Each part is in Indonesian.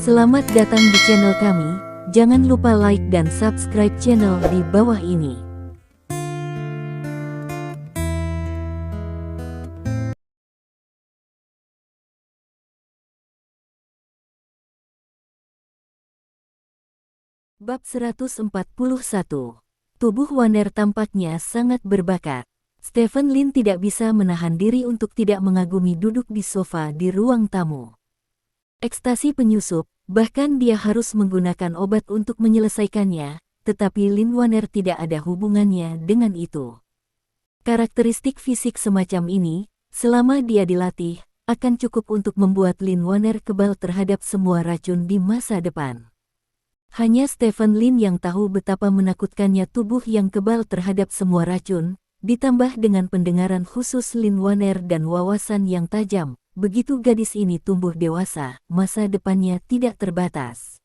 Selamat datang di channel kami, jangan lupa like dan subscribe channel di bawah ini. Bab 141. Tubuh Wanner tampaknya sangat berbakat. Stephen Lin tidak bisa menahan diri untuk tidak mengagumi duduk di sofa di ruang tamu. Ekstasi penyusup, bahkan dia harus menggunakan obat untuk menyelesaikannya, tetapi Lin Wanner tidak ada hubungannya dengan itu. Karakteristik fisik semacam ini, selama dia dilatih, akan cukup untuk membuat Lin Wanner kebal terhadap semua racun di masa depan. Hanya Stephen Lin yang tahu betapa menakutkannya tubuh yang kebal terhadap semua racun, ditambah dengan pendengaran khusus Lin Wanner dan wawasan yang tajam. Begitu gadis ini tumbuh dewasa, masa depannya tidak terbatas.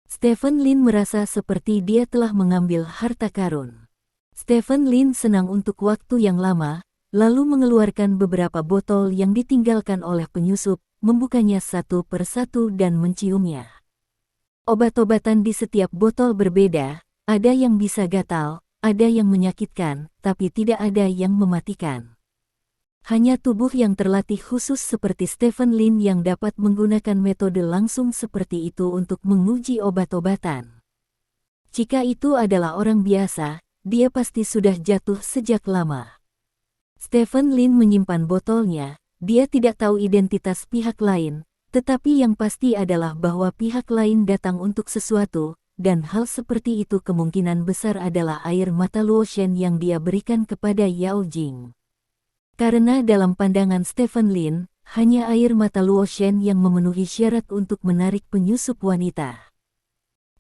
Stephen Lin merasa seperti dia telah mengambil harta karun. Stephen Lin senang untuk waktu yang lama, lalu mengeluarkan beberapa botol yang ditinggalkan oleh penyusup, membukanya satu persatu dan menciumnya. Obat-obatan di setiap botol berbeda, ada yang bisa gatal, ada yang menyakitkan, tapi tidak ada yang mematikan. Hanya tubuh yang terlatih khusus seperti Stephen Lin yang dapat menggunakan metode langsung seperti itu untuk menguji obat-obatan. Jika itu adalah orang biasa, dia pasti sudah jatuh sejak lama. Stephen Lin menyimpan botolnya, dia tidak tahu identitas pihak lain, tetapi yang pasti adalah bahwa pihak lain datang untuk sesuatu, dan hal seperti itu kemungkinan besar adalah air mata Luochen yang dia berikan kepada Yao Jing. Karena dalam pandangan Stephen Lin, hanya air mata Luochen yang memenuhi syarat untuk menarik penyusup wanita.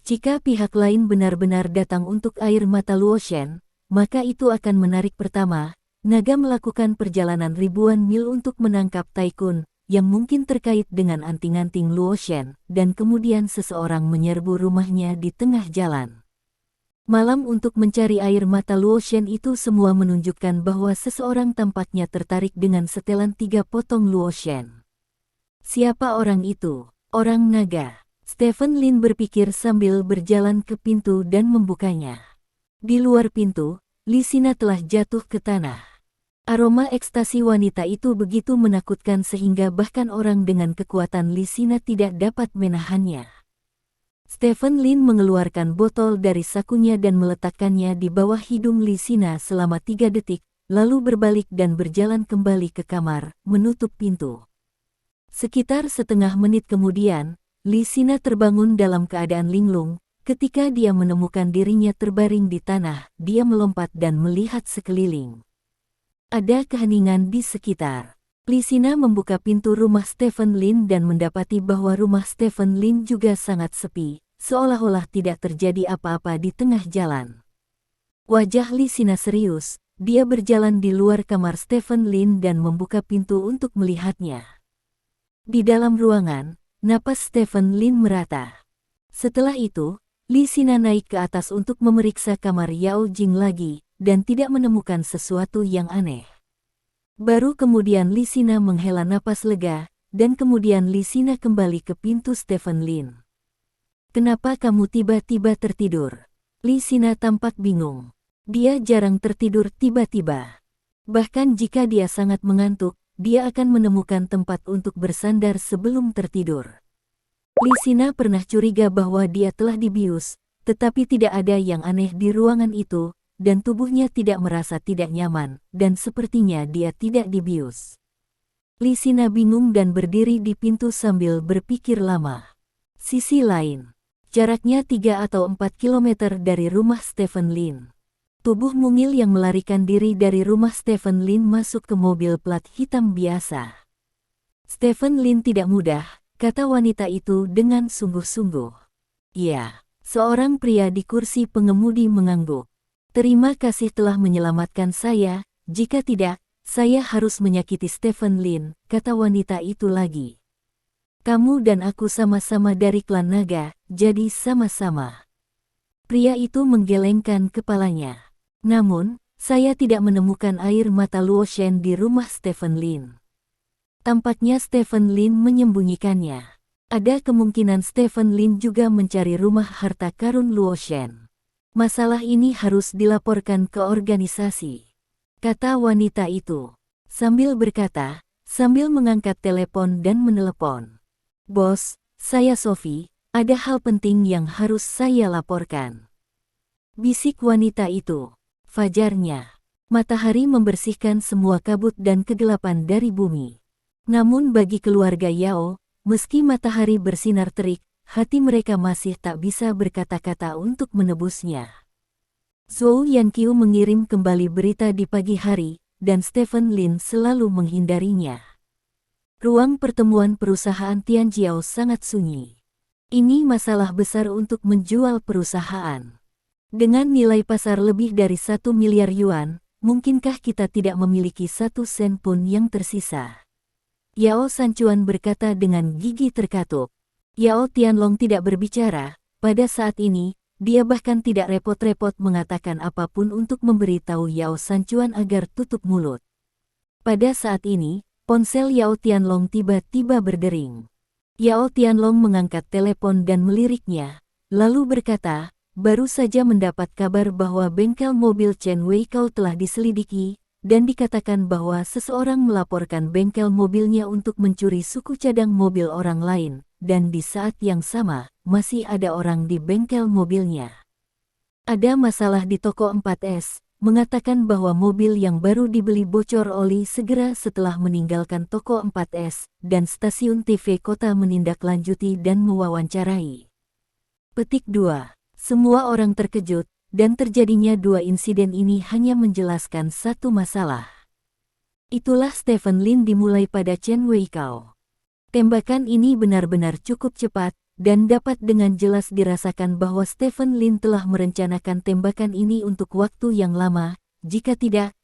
Jika pihak lain benar-benar datang untuk air mata Luochen, maka itu akan menarik. Pertama, naga melakukan perjalanan ribuan mil untuk menangkap Taikun, yang mungkin terkait dengan anting-anting Luochen, dan kemudian seseorang menyerbu rumahnya di tengah jalan. Malam untuk mencari air mata Luochen itu semua menunjukkan bahwa seseorang tampaknya tertarik dengan setelan 3 potong Luochen. Siapa orang itu? Orang naga. Stephen Lin berpikir sambil berjalan ke pintu dan membukanya. Di luar pintu, Li Sina telah jatuh ke tanah. Aroma ekstasi wanita itu begitu menakutkan sehingga bahkan orang dengan kekuatan Li Sina tidak dapat menahannya. Stephen Lin mengeluarkan botol dari sakunya dan meletakkannya di bawah hidung Li Sina selama 3 detik, lalu berbalik dan berjalan kembali ke kamar, menutup pintu. Sekitar setengah menit kemudian, Li Sina terbangun dalam keadaan linglung. Ketika dia menemukan dirinya terbaring di tanah, dia melompat dan melihat sekeliling. Ada keheningan di sekitar. Li Sina membuka pintu rumah Stephen Lin dan mendapati bahwa rumah Stephen Lin juga sangat sepi, seolah-olah tidak terjadi apa-apa di tengah jalan. Wajah Li Sina serius, dia berjalan di luar kamar Stephen Lin dan membuka pintu untuk melihatnya. Di dalam ruangan, napas Stephen Lin merata. Setelah itu, Li Sina naik ke atas untuk memeriksa kamar Yao Jing lagi, dan tidak menemukan sesuatu yang aneh. Baru kemudian Li Sina menghela napas lega, dan kemudian Li Sina kembali ke pintu Stephen Lin. Kenapa kamu tiba-tiba tertidur? Li Sina tampak bingung. Dia jarang tertidur tiba-tiba. Bahkan jika dia sangat mengantuk, dia akan menemukan tempat untuk bersandar sebelum tertidur. Li Sina pernah curiga bahwa dia telah dibius, tetapi tidak ada yang aneh di ruangan itu, dan tubuhnya tidak merasa tidak nyaman, dan sepertinya dia tidak dibius. Li Sina bingung dan berdiri di pintu sambil berpikir lama. Sisi lain, jaraknya 3 atau 4 kilometer dari rumah Stephen Lin. Tubuh mungil yang melarikan diri dari rumah Stephen Lin masuk ke mobil plat hitam biasa. Stephen Lin tidak mudah, kata wanita itu dengan sungguh-sungguh. Ya, seorang pria di kursi pengemudi mengangguk. Terima kasih telah menyelamatkan saya, jika tidak, saya harus menyakiti Stephen Lin, kata wanita itu lagi. Kamu dan aku sama-sama dari klan naga, jadi sama-sama. Pria itu menggelengkan kepalanya. Namun, saya tidak menemukan air mata Luochen di rumah Stephen Lin. Tampaknya Stephen Lin menyembunyikannya. Ada kemungkinan Stephen Lin juga mencari rumah harta karun Luo Shen. Masalah ini harus dilaporkan ke organisasi, kata wanita itu. Sambil berkata, sambil mengangkat telepon dan menelepon. Bos, saya Sophie, ada hal penting yang harus saya laporkan. Bisik wanita itu. Fajarnya, matahari membersihkan semua kabut dan kegelapan dari bumi. Namun bagi keluarga Yao, meski matahari bersinar terik, hati mereka masih tak bisa berkata-kata untuk menebusnya. Zhou Yanqiu mengirim kembali berita di pagi hari, dan Stephen Lin selalu menghindarinya. Ruang pertemuan perusahaan Tianjiao sangat sunyi. Ini masalah besar untuk menjual perusahaan. Dengan nilai pasar lebih dari 1 miliar yuan, mungkinkah kita tidak memiliki 1 sen pun yang tersisa? Yao Sanchuan berkata dengan gigi terkatup. Yao Tianlong tidak berbicara. Pada saat ini, dia bahkan tidak repot-repot mengatakan apapun untuk memberitahu Yao Sanchuan agar tutup mulut. Pada saat ini, ponsel Yao Tianlong tiba-tiba berdering. Yao Tianlong mengangkat telepon dan meliriknya, lalu berkata, baru saja mendapat kabar bahwa bengkel mobil Chen Weikao telah diselidiki, dan dikatakan bahwa seseorang melaporkan bengkel mobilnya untuk mencuri suku cadang mobil orang lain, dan di saat yang sama, masih ada orang di bengkel mobilnya. Ada masalah di toko 4S, mengatakan bahwa mobil yang baru dibeli bocor oli segera setelah meninggalkan toko 4S, dan stasiun TV kota menindaklanjuti dan mewawancarai. Petik 2. Semua orang terkejut, dan terjadinya 2 insiden ini hanya menjelaskan satu masalah. Itulah Stephen Lin dimulai pada Chen Weikao. Tembakan ini benar-benar cukup cepat, dan dapat dengan jelas dirasakan bahwa Stephen Lin telah merencanakan tembakan ini untuk waktu yang lama, jika tidak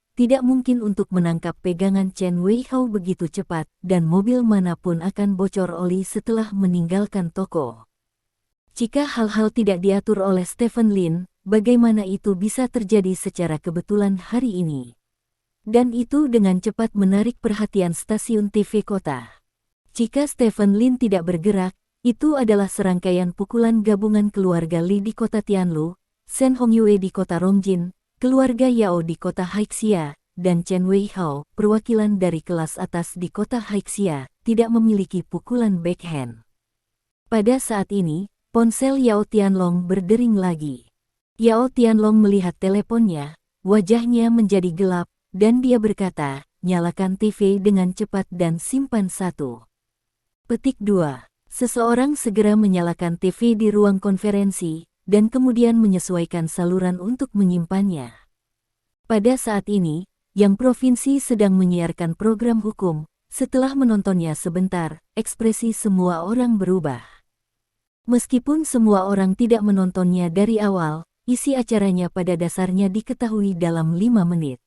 mungkin untuk menangkap pegangan Chen Weikao begitu cepat, dan mobil manapun akan bocor oli setelah meninggalkan toko. Jika hal-hal tidak diatur oleh Stephen Lin, bagaimana itu bisa terjadi secara kebetulan hari ini? Dan itu dengan cepat menarik perhatian stasiun TV kota. Jika Stephen Lin tidak bergerak, itu adalah serangkaian pukulan gabungan keluarga Li di kota Tianlu, Shen Hongyue di kota Rongjin, keluarga Yao di kota Haixia, dan Chen Weihao, perwakilan dari kelas atas di kota Haixia, tidak memiliki pukulan backhand. Pada saat ini, ponsel Yao Tianlong berdering lagi. Yao Tianlong melihat teleponnya, wajahnya menjadi gelap, dan dia berkata, nyalakan TV dengan cepat dan simpan 1. Petik 2. Seseorang segera menyalakan TV di ruang konferensi, dan kemudian menyesuaikan saluran untuk menyimpannya. Pada saat ini, yang provinsi sedang menyiarkan program hukum. Setelah menontonnya sebentar, ekspresi semua orang berubah. Meskipun semua orang tidak menontonnya dari awal, isi acaranya pada dasarnya diketahui dalam 5 menit.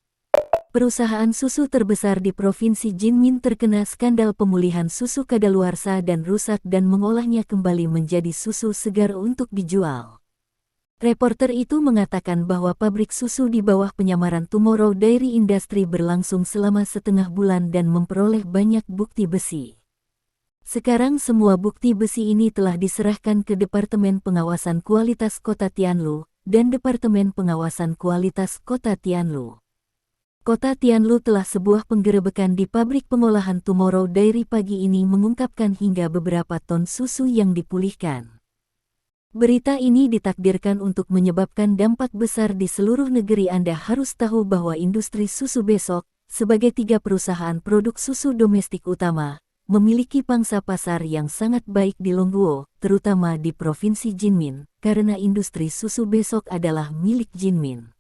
Perusahaan susu terbesar di Provinsi Jinmin terkena skandal pemulihan susu kadaluarsa dan rusak dan mengolahnya kembali menjadi susu segar untuk dijual. Reporter itu mengatakan bahwa pabrik susu di bawah penyamaran Tomorrow Dairy Industry berlangsung selama setengah bulan dan memperoleh banyak bukti besi. Sekarang semua bukti besi ini telah diserahkan ke Departemen Pengawasan Kualitas Kota Tianlu dan Departemen Pengawasan Kualitas Kota Tianlu. Kota Tianlu telah sebuah penggerebekan di pabrik pengolahan Tomorrow Dairy pagi ini mengungkapkan hingga beberapa ton susu yang dipulihkan. Berita ini ditakdirkan untuk menyebabkan dampak besar di seluruh negeri. Anda harus tahu bahwa industri susu besok, sebagai 3 perusahaan produk susu domestik utama, memiliki pangsa pasar yang sangat baik di Longguo, terutama di Provinsi Jinmin, karena industri susu besok adalah milik Jinmin.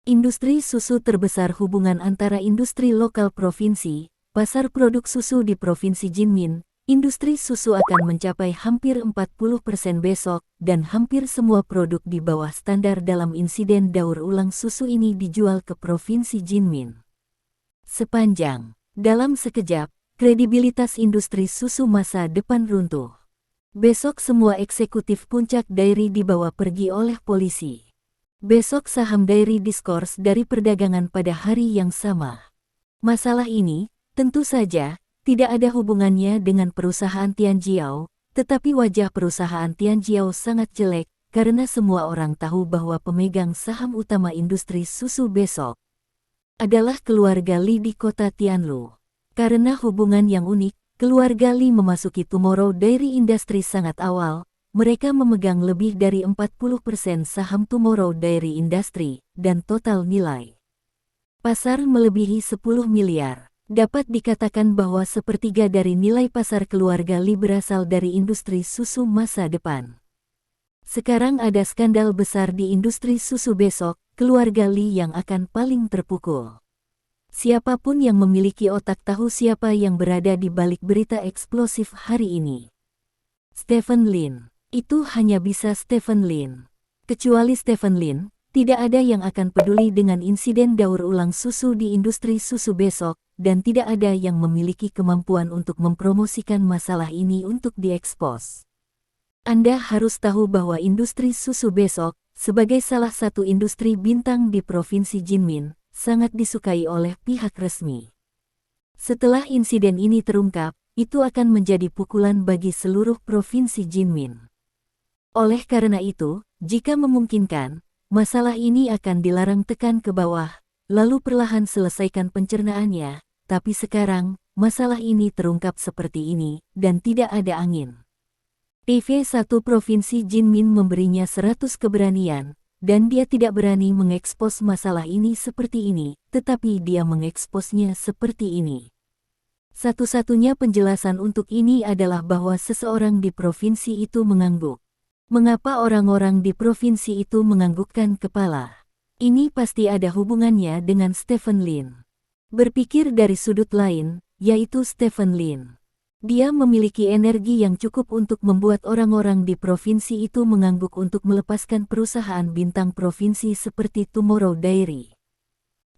Industri susu terbesar hubungan antara industri lokal provinsi, pasar produk susu di Provinsi Jinmin, industri susu akan mencapai hampir 40% besok, dan hampir semua produk di bawah standar dalam insiden daur ulang susu ini dijual ke Provinsi Jinmin. Dalam sekejap, kredibilitas industri susu masa depan runtuh. Besok semua eksekutif puncak dairy dibawa pergi oleh polisi. Besok saham dairy diskors dari perdagangan pada hari yang sama. Masalah ini, tentu saja, tidak ada hubungannya dengan perusahaan Tianjiao, Tetapi wajah perusahaan Tianjiao sangat jelek, karena semua orang tahu bahwa pemegang saham utama industri susu besok adalah keluarga Li di kota Tianlu. Karena hubungan yang unik, keluarga Li memasuki Tomorrow Dairy Industry sangat awal. Mereka memegang lebih dari 40% saham Tomorrow Dairy Industry, dan total nilai pasar melebihi 10 miliar. Dapat dikatakan bahwa sepertiga dari nilai pasar keluarga Li berasal dari industri susu masa depan. Sekarang ada skandal besar di industri susu besok, keluarga Li yang akan paling terpukul. Siapapun yang memiliki otak tahu siapa yang berada di balik berita eksplosif hari ini. Stephen Lin. Itu hanya bisa Stephen Lin. Kecuali Stephen Lin, tidak ada yang akan peduli dengan insiden daur ulang susu di industri susu besok, dan tidak ada yang memiliki kemampuan untuk mempromosikan masalah ini untuk diekspos. Anda harus tahu bahwa industri susu besok, sebagai salah satu industri bintang di Provinsi Jinmin, sangat disukai oleh pihak resmi. Setelah insiden ini terungkap, itu akan menjadi pukulan bagi seluruh Provinsi Jinmin. Oleh karena itu, jika memungkinkan, masalah ini akan dilarang tekan ke bawah, lalu perlahan selesaikan pencernaannya, tapi sekarang, masalah ini terungkap seperti ini, dan tidak ada angin. TV1 Provinsi Jinmin memberinya 100 keberanian, dan dia tidak berani mengekspos masalah ini seperti ini, tetapi dia mengeksposnya seperti ini. Satu-satunya penjelasan untuk ini adalah bahwa seseorang di provinsi itu mengangguk. Mengapa orang-orang di provinsi itu menganggukkan kepala? Ini pasti ada hubungannya dengan Stephen Lin. Berpikir dari sudut lain, yaitu Stephen Lin. Dia memiliki energi yang cukup untuk membuat orang-orang di provinsi itu mengangguk untuk melepaskan perusahaan bintang provinsi seperti Tomorrow Dairy.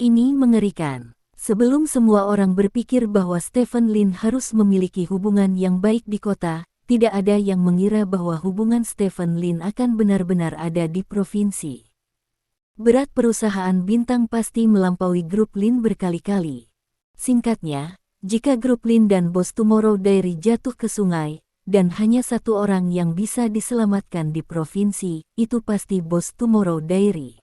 Ini mengerikan. Sebelum semua orang berpikir bahwa Stephen Lin harus memiliki hubungan yang baik di kota, tidak ada yang mengira bahwa hubungan Stephen Lin akan benar-benar ada di provinsi. Berat perusahaan bintang pasti melampaui grup Lin berkali-kali. Singkatnya, jika grup Lin dan bos Tomorrow Dairy jatuh ke sungai, dan hanya satu orang yang bisa diselamatkan di provinsi, itu pasti bos Tomorrow Dairy.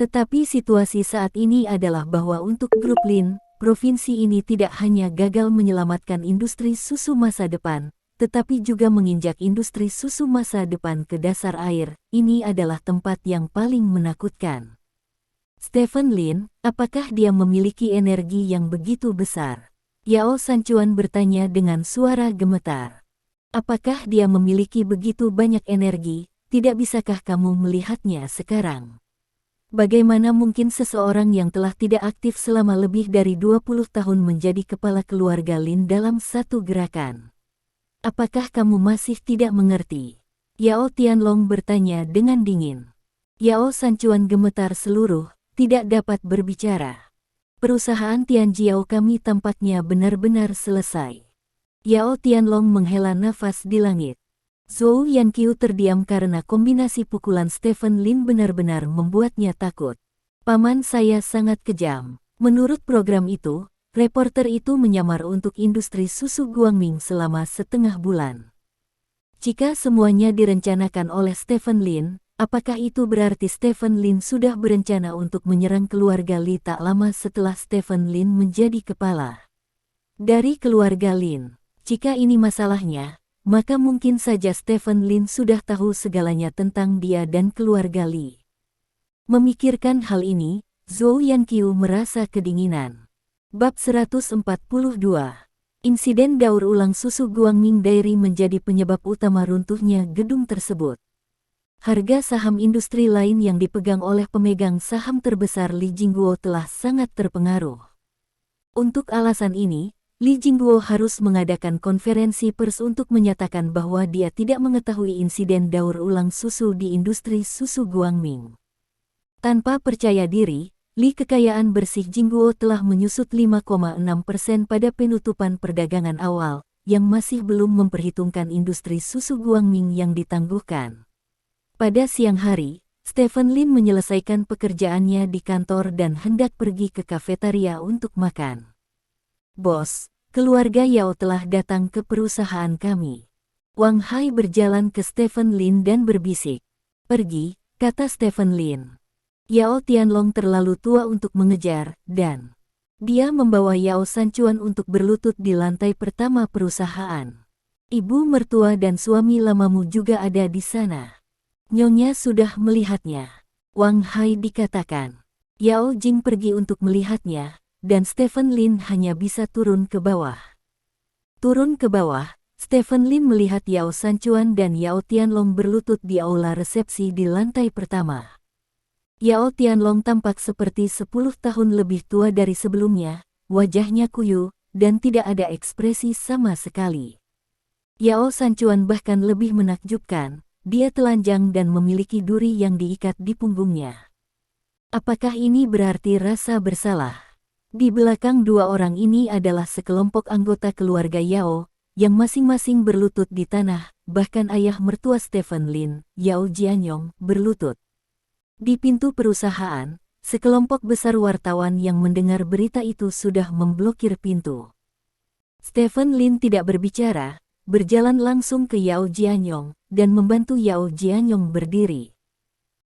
Tetapi situasi saat ini adalah bahwa untuk grup Lin, provinsi ini tidak hanya gagal menyelamatkan industri susu masa depan, tetapi juga menginjak industri susu masa depan ke dasar air. Ini adalah tempat yang paling menakutkan. Stephen Lin, apakah dia memiliki energi yang begitu besar? Yao Sanchuan bertanya dengan suara gemetar. Apakah dia memiliki begitu banyak energi? Tidak bisakah kamu melihatnya sekarang? Bagaimana mungkin seseorang yang telah tidak aktif selama lebih dari 20 tahun menjadi kepala keluarga Lin dalam satu gerakan? Apakah kamu masih tidak mengerti? Yao Tianlong bertanya dengan dingin. Yao Sanchuan gemetar seluruh, tidak dapat berbicara. Perusahaan Tianjiao kami tampaknya benar-benar selesai. Yao Tianlong menghela nafas di langit. Zhou Yanqiu terdiam karena kombinasi pukulan Stephen Lin benar-benar membuatnya takut. Paman saya sangat kejam. Menurut program itu, reporter itu menyamar untuk industri susu Guangming selama setengah bulan. Jika semuanya direncanakan oleh Stephen Lin, apakah itu berarti Stephen Lin sudah berencana untuk menyerang keluarga Li tak lama setelah Stephen Lin menjadi kepala dari keluarga Lin? Jika ini masalahnya, maka mungkin saja Stephen Lin sudah tahu segalanya tentang dia dan keluarga Li. Memikirkan hal ini, Zhou Yanqiu merasa kedinginan. Bab 142. Insiden daur ulang susu Guangming Dairy menjadi penyebab utama runtuhnya gedung tersebut. Harga saham industri lain yang dipegang oleh pemegang saham terbesar Li Jingguo telah sangat terpengaruh. Untuk alasan ini, Li Jingguo harus mengadakan konferensi pers untuk menyatakan bahwa dia tidak mengetahui insiden daur ulang susu di industri susu Guangming. Tanpa percaya diri, Li kekayaan bersih Jingguo telah menyusut 5,6% pada penutupan perdagangan awal, yang masih belum memperhitungkan industri susu Guangming yang ditangguhkan. Pada siang hari, Stephen Lin menyelesaikan pekerjaannya di kantor dan hendak pergi ke kafetaria untuk makan. Bos, keluarga Yao telah datang ke perusahaan kami. Wang Hai berjalan ke Stephen Lin dan berbisik. "Pergi," kata Stephen Lin. Yao Tianlong terlalu tua untuk mengejar, dan dia membawa Yao Sanchuan untuk berlutut di lantai pertama perusahaan. Ibu mertua dan suami lamamu juga ada di sana. Nyonya sudah melihatnya. Wang Hai dikatakan. Yao Jing pergi untuk melihatnya, dan Stephen Lin hanya bisa turun ke bawah. Turun ke bawah, Stephen Lin melihat Yao Sanchuan dan Yao Tianlong berlutut di aula resepsi di lantai pertama. Yao Tianlong tampak seperti 10 tahun lebih tua dari sebelumnya, wajahnya kuyu, dan tidak ada ekspresi sama sekali. Yao Sanchuan bahkan lebih menakjubkan, dia telanjang dan memiliki duri yang diikat di punggungnya. Apakah ini berarti rasa bersalah? Di belakang dua orang ini adalah sekelompok anggota keluarga Yao, yang masing-masing berlutut di tanah, bahkan ayah mertua Stephen Lin, Yao Jianyong, berlutut. Di pintu perusahaan, sekelompok besar wartawan yang mendengar berita itu sudah memblokir pintu. Stephen Lin tidak berbicara, berjalan langsung ke Yao Jianyong, dan membantu Yao Jianyong berdiri.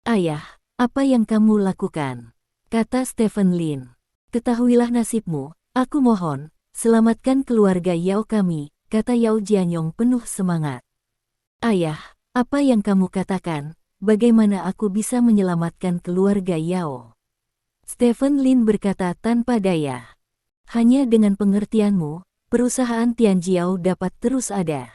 "Ayah, apa yang kamu lakukan?" kata Stephen Lin. "Ketahuilah nasibmu, aku mohon, selamatkan keluarga Yao kami," kata Yao Jianyong penuh semangat. "Ayah, apa yang kamu katakan? Bagaimana aku bisa menyelamatkan keluarga Yao?" Stephen Lin berkata tanpa daya. "Hanya dengan pengertianmu, perusahaan Tianjiao dapat terus ada.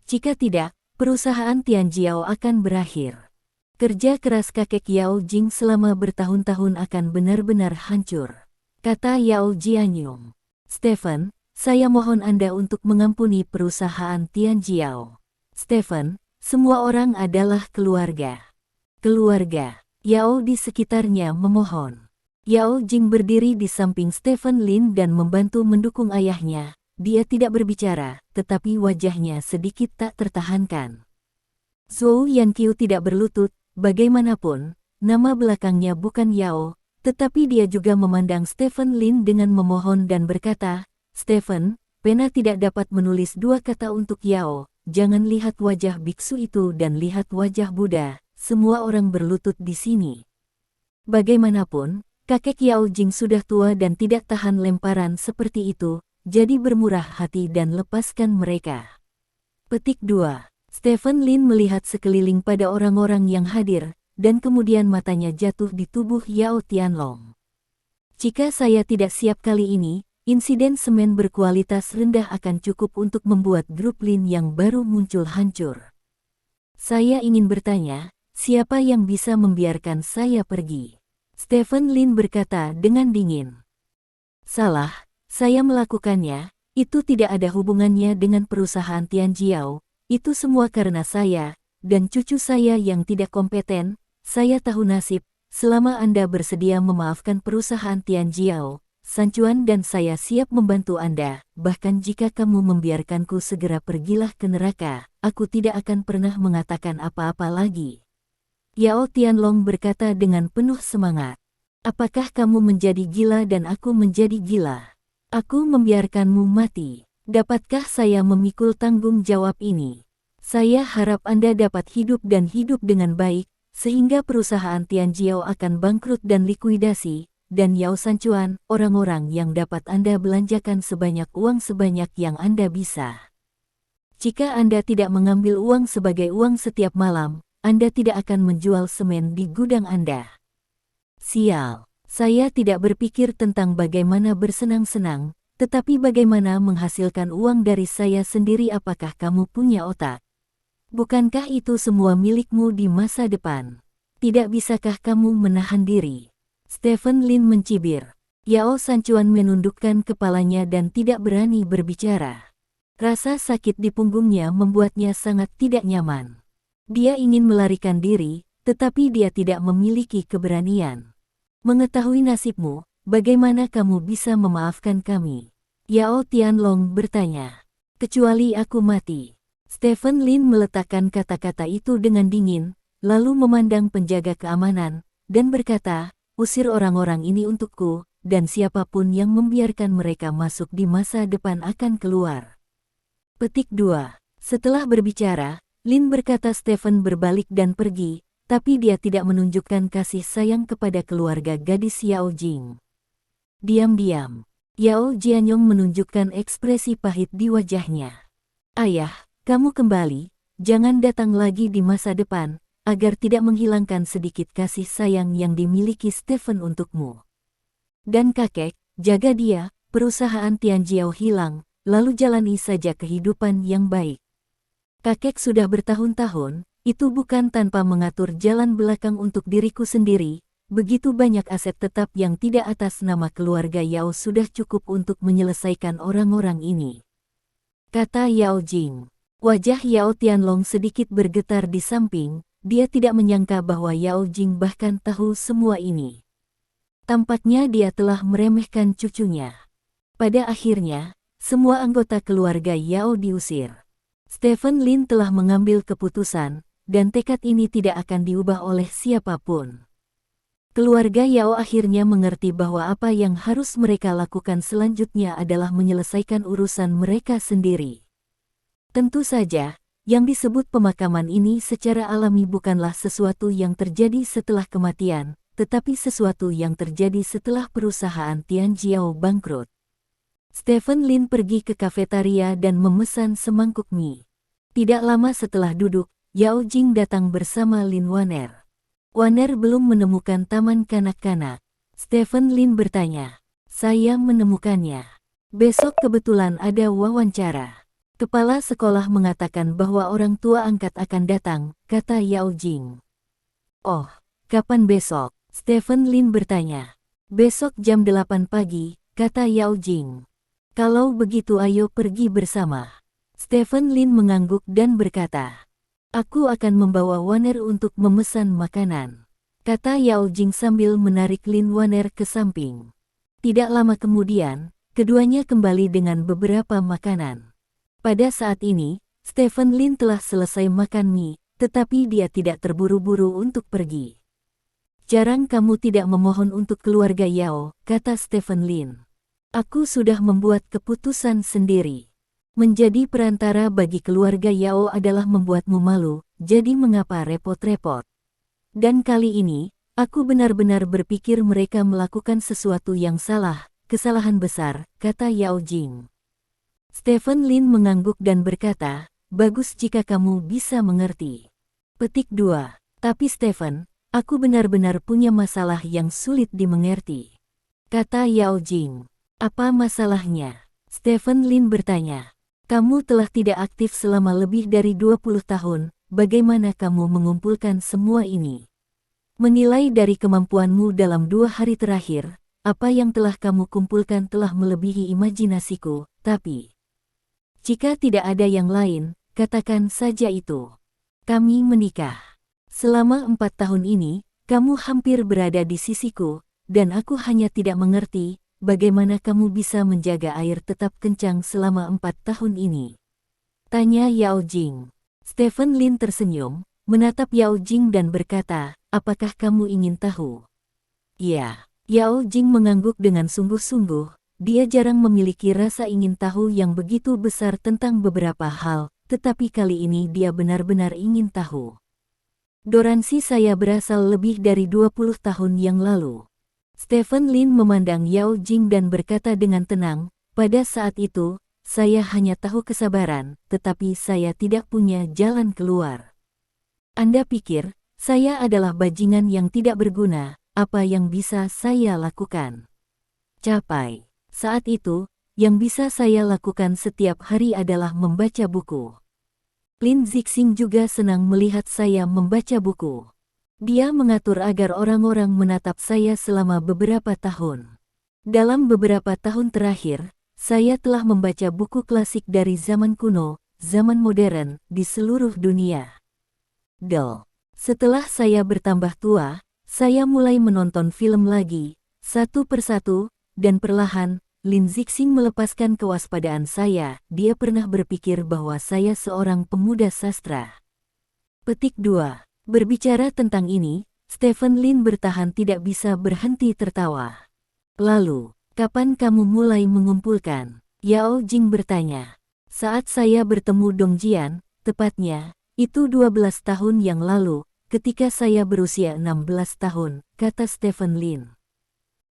Jika tidak, perusahaan Tianjiao akan berakhir. Kerja keras kakek Yao Jing selama bertahun-tahun akan benar-benar hancur," kata Yao Jianyong. "Stephen, saya mohon Anda untuk mengampuni perusahaan Tianjiao. Stephen, semua orang adalah keluarga." "Keluarga." Yao di sekitarnya memohon. Yao Jing berdiri di samping Stephen Lin dan membantu mendukung ayahnya. Dia tidak berbicara, tetapi wajahnya sedikit tak tertahankan. Zhou Yanqiu tidak berlutut, bagaimanapun, nama belakangnya bukan Yao, tetapi dia juga memandang Stephen Lin dengan memohon dan berkata, "Stephen, pena tidak dapat menulis dua kata untuk Yao, jangan lihat wajah biksu itu dan lihat wajah Buddha, semua orang berlutut di sini." Bagaimanapun, kakek Yao Jing sudah tua dan tidak tahan lemparan seperti itu, jadi bermurah hati dan lepaskan mereka. Petik 2. Stephen Lin melihat sekeliling pada orang-orang yang hadir, dan kemudian matanya jatuh di tubuh Yao Tianlong. "Jika saya tidak siap kali ini, insiden semen berkualitas rendah akan cukup untuk membuat grup Lin yang baru muncul hancur. Saya ingin bertanya, siapa yang bisa membiarkan saya pergi?" Stephen Lin berkata dengan dingin. "Salah, saya melakukannya, itu tidak ada hubungannya dengan perusahaan Tianjiao, itu semua karena saya, dan cucu saya yang tidak kompeten. Saya tahu nasib, selama Anda bersedia memaafkan perusahaan Tianjiao, Sanchuan dan saya siap membantu Anda, bahkan jika kamu membiarkanku segera pergilah ke neraka, aku tidak akan pernah mengatakan apa-apa lagi." Yao Tianlong berkata dengan penuh semangat. "Apakah kamu menjadi gila dan aku menjadi gila? Aku membiarkanmu mati. Dapatkah saya memikul tanggung jawab ini? Saya harap Anda dapat hidup dan hidup dengan baik, sehingga perusahaan Tianjiao akan bangkrut dan likuidasi, dan Yao Sanchuan, orang-orang yang dapat Anda belanjakan sebanyak uang sebanyak yang Anda bisa. Jika Anda tidak mengambil uang sebagai uang setiap malam, Anda tidak akan menjual semen di gudang Anda." "Sial, saya tidak berpikir tentang bagaimana bersenang-senang, tetapi bagaimana menghasilkan uang dari saya sendiri. Apakah kamu punya otak? Bukankah itu semua milikmu di masa depan? Tidak bisakah kamu menahan diri?" Stephen Lin mencibir. Yao Sanchuan menundukkan kepalanya dan tidak berani berbicara. Rasa sakit di punggungnya membuatnya sangat tidak nyaman. Dia ingin melarikan diri, tetapi dia tidak memiliki keberanian. "Mengetahui nasibmu, bagaimana kamu bisa memaafkan kami?" Yao Tianlong bertanya. "Kecuali aku mati." Stephen Lin meletakkan kata-kata itu dengan dingin, lalu memandang penjaga keamanan, dan berkata, "Usir orang-orang ini untukku, dan siapapun yang membiarkan mereka masuk di masa depan akan keluar." Petik 2. Setelah berbicara, Lin berkata Stephen berbalik dan pergi, tapi dia tidak menunjukkan kasih sayang kepada keluarga gadis Yao Jing. Diam-diam, Yao Jianyong menunjukkan ekspresi pahit di wajahnya. Ayah, kamu kembali, jangan datang lagi di masa depan, agar tidak menghilangkan sedikit kasih sayang yang dimiliki Stephen untukmu. Dan kakek, jaga dia, perusahaan Tianjiao hilang, lalu jalani saja kehidupan yang baik. Kakek sudah bertahun-tahun, itu bukan tanpa mengatur jalan belakang untuk diriku sendiri, begitu banyak aset tetap yang tidak atas nama keluarga Yao sudah cukup untuk menyelesaikan orang-orang ini. Kata Yao Jing. Wajah Yao Tianlong sedikit bergetar di samping, dia tidak menyangka bahwa Yao Jing bahkan tahu semua ini. Tampaknya dia telah meremehkan cucunya. Pada akhirnya, semua anggota keluarga Yao diusir. Stephen Lin telah mengambil keputusan, dan tekad ini tidak akan diubah oleh siapapun. Keluarga Yao akhirnya mengerti bahwa apa yang harus mereka lakukan selanjutnya adalah menyelesaikan urusan mereka sendiri. Tentu saja, yang disebut pemakaman ini secara alami bukanlah sesuatu yang terjadi setelah kematian, tetapi sesuatu yang terjadi setelah perusahaan Tianjiao bangkrut. Stephen Lin pergi ke kafetaria dan memesan semangkuk mie. Tidak lama setelah duduk, Yao Jing datang bersama Lin Waner. Waner belum menemukan taman kanak-kanak. Stephen Lin bertanya, "Saya menemukannya. Besok kebetulan ada wawancara. Kepala sekolah mengatakan bahwa orang tua angkat akan datang," kata Yao Jing. "Oh, kapan besok?" Stephen Lin bertanya. "Besok jam 8 pagi," kata Yao Jing. "Kalau begitu ayo pergi bersama." Stephen Lin mengangguk dan berkata, "Aku akan membawa Waner untuk memesan makanan," kata Yao Jing sambil menarik Lin Waner ke samping. Tidak lama kemudian, keduanya kembali dengan beberapa makanan. Pada saat ini, Stephen Lin telah selesai makan mie, tetapi dia tidak terburu-buru untuk pergi. "Jarang kamu tidak memohon untuk keluarga Yao," kata Stephen Lin. "Aku sudah membuat keputusan sendiri. Menjadi perantara bagi keluarga Yao adalah membuatmu malu, jadi mengapa repot-repot? Dan kali ini, aku benar-benar berpikir mereka melakukan sesuatu yang salah, kesalahan besar," kata Yao Jing. Stephen Lin mengangguk dan berkata, "Bagus jika kamu bisa mengerti." Petik 2. "Tapi Stephen, aku benar-benar punya masalah yang sulit dimengerti," kata Yao Jing. "Apa masalahnya?" Stephen Lin bertanya. "Kamu telah tidak aktif selama lebih dari 20 tahun, bagaimana kamu mengumpulkan semua ini? Menilai dari kemampuanmu dalam 2 hari terakhir, apa yang telah kamu kumpulkan telah melebihi imajinasiku, tapi jika tidak ada yang lain, katakan saja itu. Kami menikah. Selama 4 tahun ini, kamu hampir berada di sisiku, dan aku hanya tidak mengerti, bagaimana kamu bisa menjaga air tetap kencang selama 4 tahun ini?" tanya Yao Jing. Stephen Lin tersenyum, menatap Yao Jing dan berkata, "Apakah kamu ingin tahu?" "Iya." Yao Jing mengangguk dengan sungguh-sungguh, dia jarang memiliki rasa ingin tahu yang begitu besar tentang beberapa hal, tetapi kali ini dia benar-benar ingin tahu. "Doransi saya berasal lebih dari 20 tahun yang lalu." Stephen Lin memandang Yao Jing dan berkata dengan tenang, "Pada saat itu, saya hanya tahu kesabaran, tetapi saya tidak punya jalan keluar. Anda pikir, saya adalah bajingan yang tidak berguna, apa yang bisa saya lakukan? Capai. Saat itu, yang bisa saya lakukan setiap hari adalah membaca buku. Lin Zixing juga senang melihat saya membaca buku. Dia mengatur agar orang-orang menatap saya selama beberapa tahun. Dalam beberapa tahun terakhir, saya telah membaca buku klasik dari zaman kuno, zaman modern, di seluruh dunia. Setelah saya bertambah tua, saya mulai menonton film lagi, satu persatu, dan perlahan, Lin Zixing melepaskan kewaspadaan saya. Dia pernah berpikir bahwa saya seorang pemuda sastra. Petik 2. Berbicara tentang ini, Stephen Lin bertahan tidak bisa berhenti tertawa. "Lalu, kapan kamu mulai mengumpulkan?" Yao Jing bertanya. Saat saya bertemu Dong Jian, tepatnya, itu 12 tahun yang lalu, ketika saya berusia 16 tahun, kata Stephen Lin.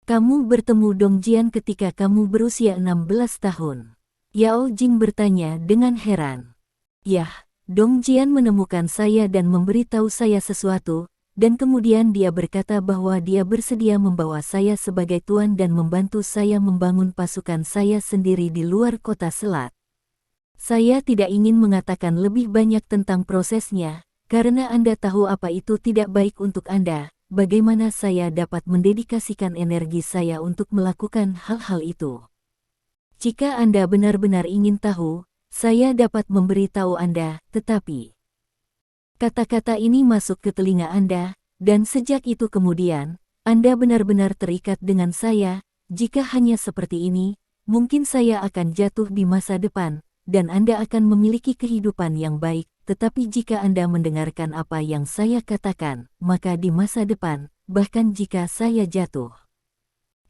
Kamu bertemu Dong Jian ketika kamu berusia 16 tahun. Yao Jing bertanya dengan heran. Yah, Dong Jian menemukan saya dan memberitahu saya sesuatu, dan kemudian dia berkata bahwa dia bersedia membawa saya sebagai tuan dan membantu saya membangun pasukan saya sendiri di luar kota selat. Saya tidak ingin mengatakan lebih banyak tentang prosesnya, karena Anda tahu apa itu tidak baik untuk Anda. Bagaimana saya dapat mendedikasikan energi saya untuk melakukan hal-hal itu? Jika Anda benar-benar ingin tahu, saya dapat memberitahu Anda, tetapi kata-kata ini masuk ke telinga Anda, dan sejak itu kemudian, Anda benar-benar terikat dengan saya. Jika hanya seperti ini, mungkin saya akan jatuh di masa depan, dan Anda akan memiliki kehidupan yang baik. Tetapi jika Anda mendengarkan apa yang saya katakan, maka di masa depan, bahkan jika saya jatuh,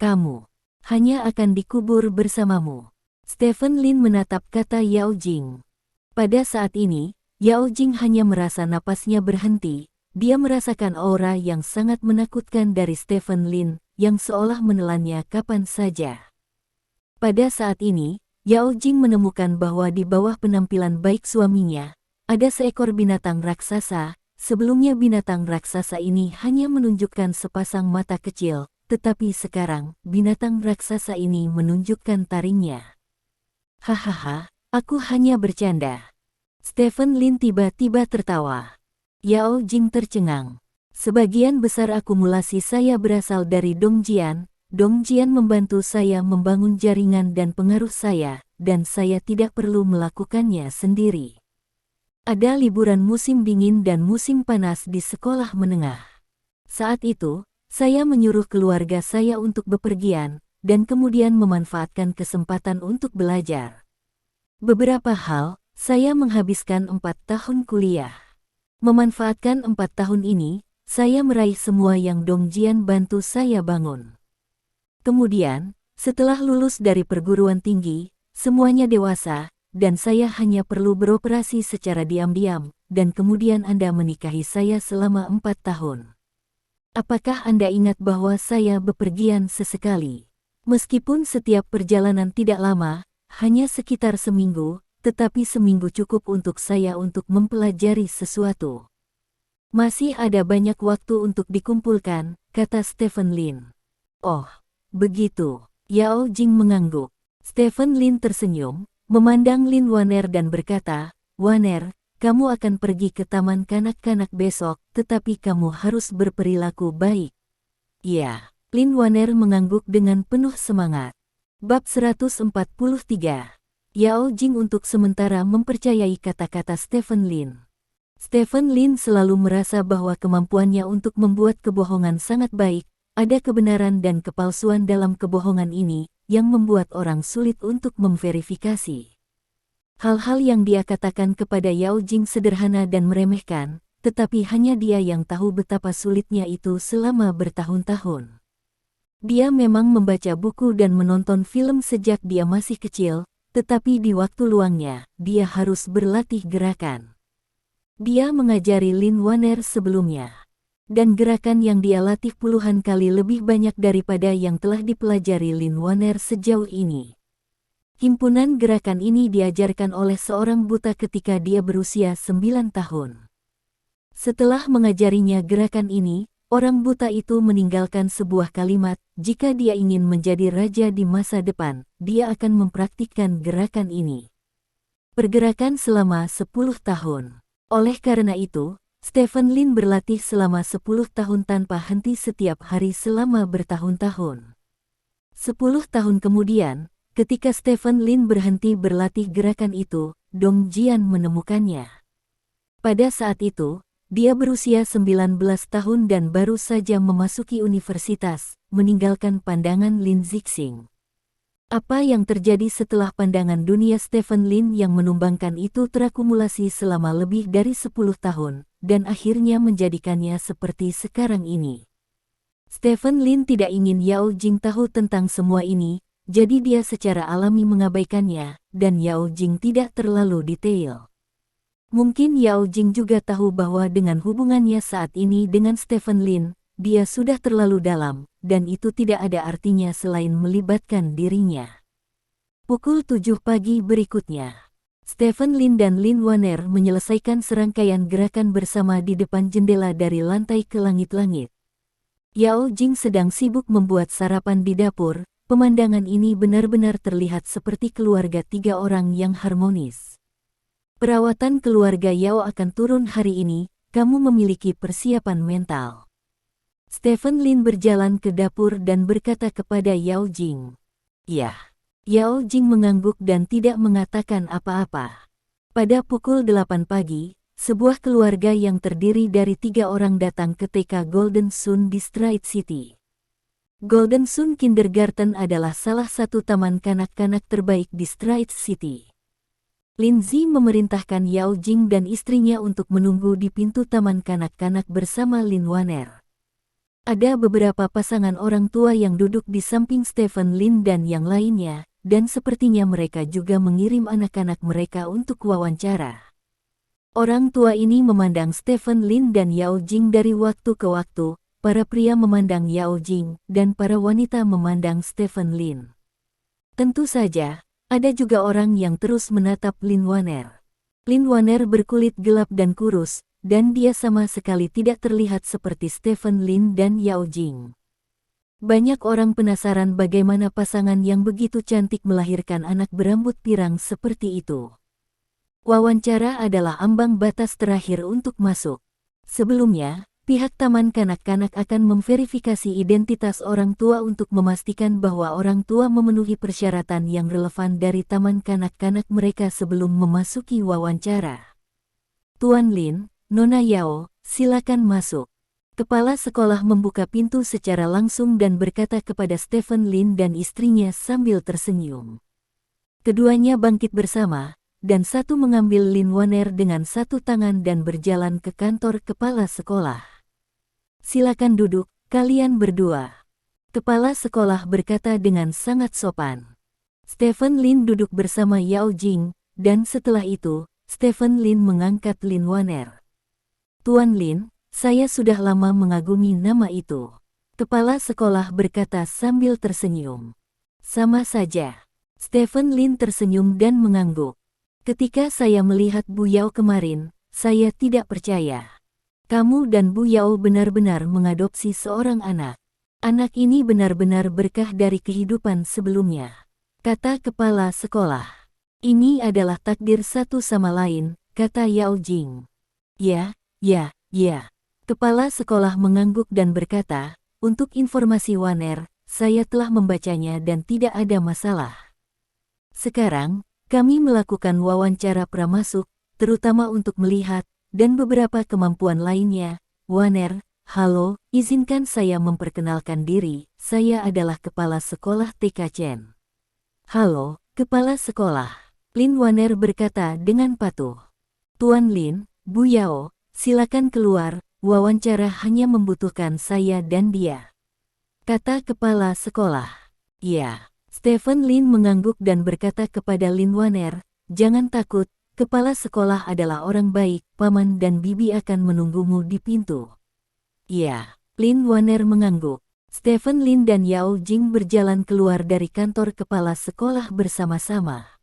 kamu hanya akan dikubur bersamamu. Stephen Lin menatap kata Yao Jing. Pada saat ini, Yao Jing hanya merasa napasnya berhenti. Dia merasakan aura yang sangat menakutkan dari Stephen Lin, yang seolah menelannya kapan saja. Pada saat ini, Yao Jing menemukan bahwa di bawah penampilan baik suaminya, ada seekor binatang raksasa. Sebelumnya binatang raksasa ini hanya menunjukkan sepasang mata kecil, tetapi sekarang, binatang raksasa ini menunjukkan taringnya. Hahaha, aku hanya bercanda. Stephen Lin tiba-tiba tertawa. Yao Jing tercengang. Sebagian besar akumulasi saya berasal dari Dong Jian. Dong Jian membantu saya membangun jaringan dan pengaruh saya, dan saya tidak perlu melakukannya sendiri. Ada liburan musim dingin dan musim panas di sekolah menengah. Saat itu, saya menyuruh keluarga saya untuk bepergian, dan kemudian memanfaatkan kesempatan untuk belajar. Beberapa hal, saya menghabiskan 4 tahun kuliah. Memanfaatkan 4 tahun ini, saya meraih semua yang Dong Jian bantu saya bangun. Kemudian, setelah lulus dari perguruan tinggi, semuanya dewasa, dan saya hanya perlu beroperasi secara diam-diam, dan kemudian Anda menikahi saya selama 4 tahun. Apakah Anda ingat bahwa saya bepergian sesekali? Meskipun setiap perjalanan tidak lama, hanya sekitar seminggu, tetapi seminggu cukup untuk saya untuk mempelajari sesuatu. Masih ada banyak waktu untuk dikumpulkan, kata Stephen Lin. Oh, begitu. Yao Jing mengangguk. Stephen Lin tersenyum, memandang Lin Waner dan berkata, Waner, kamu akan pergi ke taman kanak-kanak besok, tetapi kamu harus berperilaku baik. Ya, Lin Waner mengangguk dengan penuh semangat. Bab 143. Yao Jing untuk sementara mempercayai kata-kata Stephen Lin. Stephen Lin selalu merasa bahwa kemampuannya untuk membuat kebohongan sangat baik. Ada kebenaran dan kepalsuan dalam kebohongan ini, yang membuat orang sulit untuk memverifikasi. Hal-hal yang dia katakan kepada Yao Jing sederhana dan meremehkan, tetapi hanya dia yang tahu betapa sulitnya itu selama bertahun-tahun. Dia memang membaca buku dan menonton film sejak dia masih kecil, tetapi di waktu luangnya, dia harus berlatih gerakan. Dia mengajari Lin Waner sebelumnya. Dan gerakan yang dia latih puluhan kali lebih banyak daripada yang telah dipelajari Lin Waner sejauh ini. Himpunan gerakan ini diajarkan oleh seorang buta ketika dia berusia 9 tahun. Setelah mengajarinya gerakan ini, orang buta itu meninggalkan sebuah kalimat, jika dia ingin menjadi raja di masa depan, dia akan mempraktikkan gerakan ini. Pergerakan selama 10 tahun. Oleh karena itu, Stephen Lin berlatih selama 10 tahun tanpa henti setiap hari selama bertahun-tahun. 10 tahun kemudian, ketika Stephen Lin berhenti berlatih gerakan itu, Dong Jian menemukannya. Pada saat itu, dia berusia 19 tahun dan baru saja memasuki universitas, meninggalkan pandangan Lin Zixing. Apa yang terjadi setelah pandangan dunia Stephen Lin yang menumbangkan itu terakumulasi selama lebih dari 10 tahun, dan akhirnya menjadikannya seperti sekarang ini. Stephen Lin tidak ingin Yao Jing tahu tentang semua ini, jadi dia secara alami mengabaikannya, dan Yao Jing tidak terlalu detail. Mungkin Yao Jing juga tahu bahwa dengan hubungannya saat ini dengan Stephen Lin, dia sudah terlalu dalam, dan itu tidak ada artinya selain melibatkan dirinya. Pukul 7 pagi berikutnya, Stephen Lin dan Lin Wanner menyelesaikan serangkaian gerakan bersama di depan jendela dari lantai ke langit-langit. Yao Jing sedang sibuk membuat sarapan di dapur. Pemandangan ini benar-benar terlihat seperti keluarga 3 orang yang harmonis. Perawatan keluarga Yao akan turun hari ini, kamu memiliki persiapan mental. Stephen Lin berjalan ke dapur dan berkata kepada Yao Jing. Ya. Yao Jing mengangguk dan tidak mengatakan apa-apa. Pada pukul 8 pagi, sebuah keluarga yang terdiri dari 3 orang datang ke TK Golden Sun di Stride City. Golden Sun Kindergarten adalah salah satu taman kanak-kanak terbaik di Stride City. Lindsay memerintahkan Yao Jing dan istrinya untuk menunggu di pintu taman kanak-kanak bersama Lin Wanner. Ada beberapa pasangan orang tua yang duduk di samping Stephen Lin dan yang lainnya, dan sepertinya mereka juga mengirim anak-anak mereka untuk wawancara. Orang tua ini memandang Stephen Lin dan Yao Jing dari waktu ke waktu. Para pria memandang Yao Jing, dan para wanita memandang Stephen Lin. Tentu saja, ada juga orang yang terus menatap Lin Wanner. Lin Wanner berkulit gelap dan kurus, dan dia sama sekali tidak terlihat seperti Stephen Lin dan Yao Jing. Banyak orang penasaran bagaimana pasangan yang begitu cantik melahirkan anak berambut pirang seperti itu. Wawancara adalah ambang batas terakhir untuk masuk. Sebelumnya, pihak taman kanak-kanak akan memverifikasi identitas orang tua untuk memastikan bahwa orang tua memenuhi persyaratan yang relevan dari taman kanak-kanak mereka sebelum memasuki wawancara. Tuan Lin, Nona Yao, silakan masuk. Kepala sekolah membuka pintu secara langsung dan berkata kepada Stephen Lin dan istrinya sambil tersenyum. Keduanya bangkit bersama, dan satu mengambil Lin Wanner dengan satu tangan dan berjalan ke kantor kepala sekolah. Silakan duduk, kalian berdua. Kepala sekolah berkata dengan sangat sopan. Stephen Lin duduk bersama Yao Jing, dan setelah itu, Stephen Lin mengangkat Lin Wanner. Tuan Lin, saya sudah lama mengagumi nama itu. Kepala sekolah berkata sambil tersenyum. Sama saja. Stephen Lin tersenyum dan mengangguk. Ketika saya melihat Bu Yao kemarin, saya tidak percaya. Kamu dan Bu Yao benar-benar mengadopsi seorang anak. Anak ini benar-benar berkah dari kehidupan sebelumnya, kata kepala sekolah. Ini adalah takdir satu sama lain, kata Yao Jing. Ya. Kepala sekolah mengangguk dan berkata, untuk informasi Wanner, saya telah membacanya dan tidak ada masalah. Sekarang, kami melakukan wawancara pramasuk, terutama untuk melihat, dan beberapa kemampuan lainnya. Wanner, halo, izinkan saya memperkenalkan diri, saya adalah kepala sekolah TK Chen. Halo, kepala sekolah. Lin Wanner berkata dengan patuh. Tuan Lin, Bu Yao, silakan keluar, wawancara hanya membutuhkan saya dan dia, kata kepala sekolah. Ya, Stephen Lin mengangguk dan berkata kepada Lin Wanner, jangan takut. Kepala sekolah adalah orang baik, paman dan bibi akan menunggumu di pintu. Ya, Lin Wanner mengangguk. Stephen Lin dan Yao Jing berjalan keluar dari kantor kepala sekolah bersama-sama.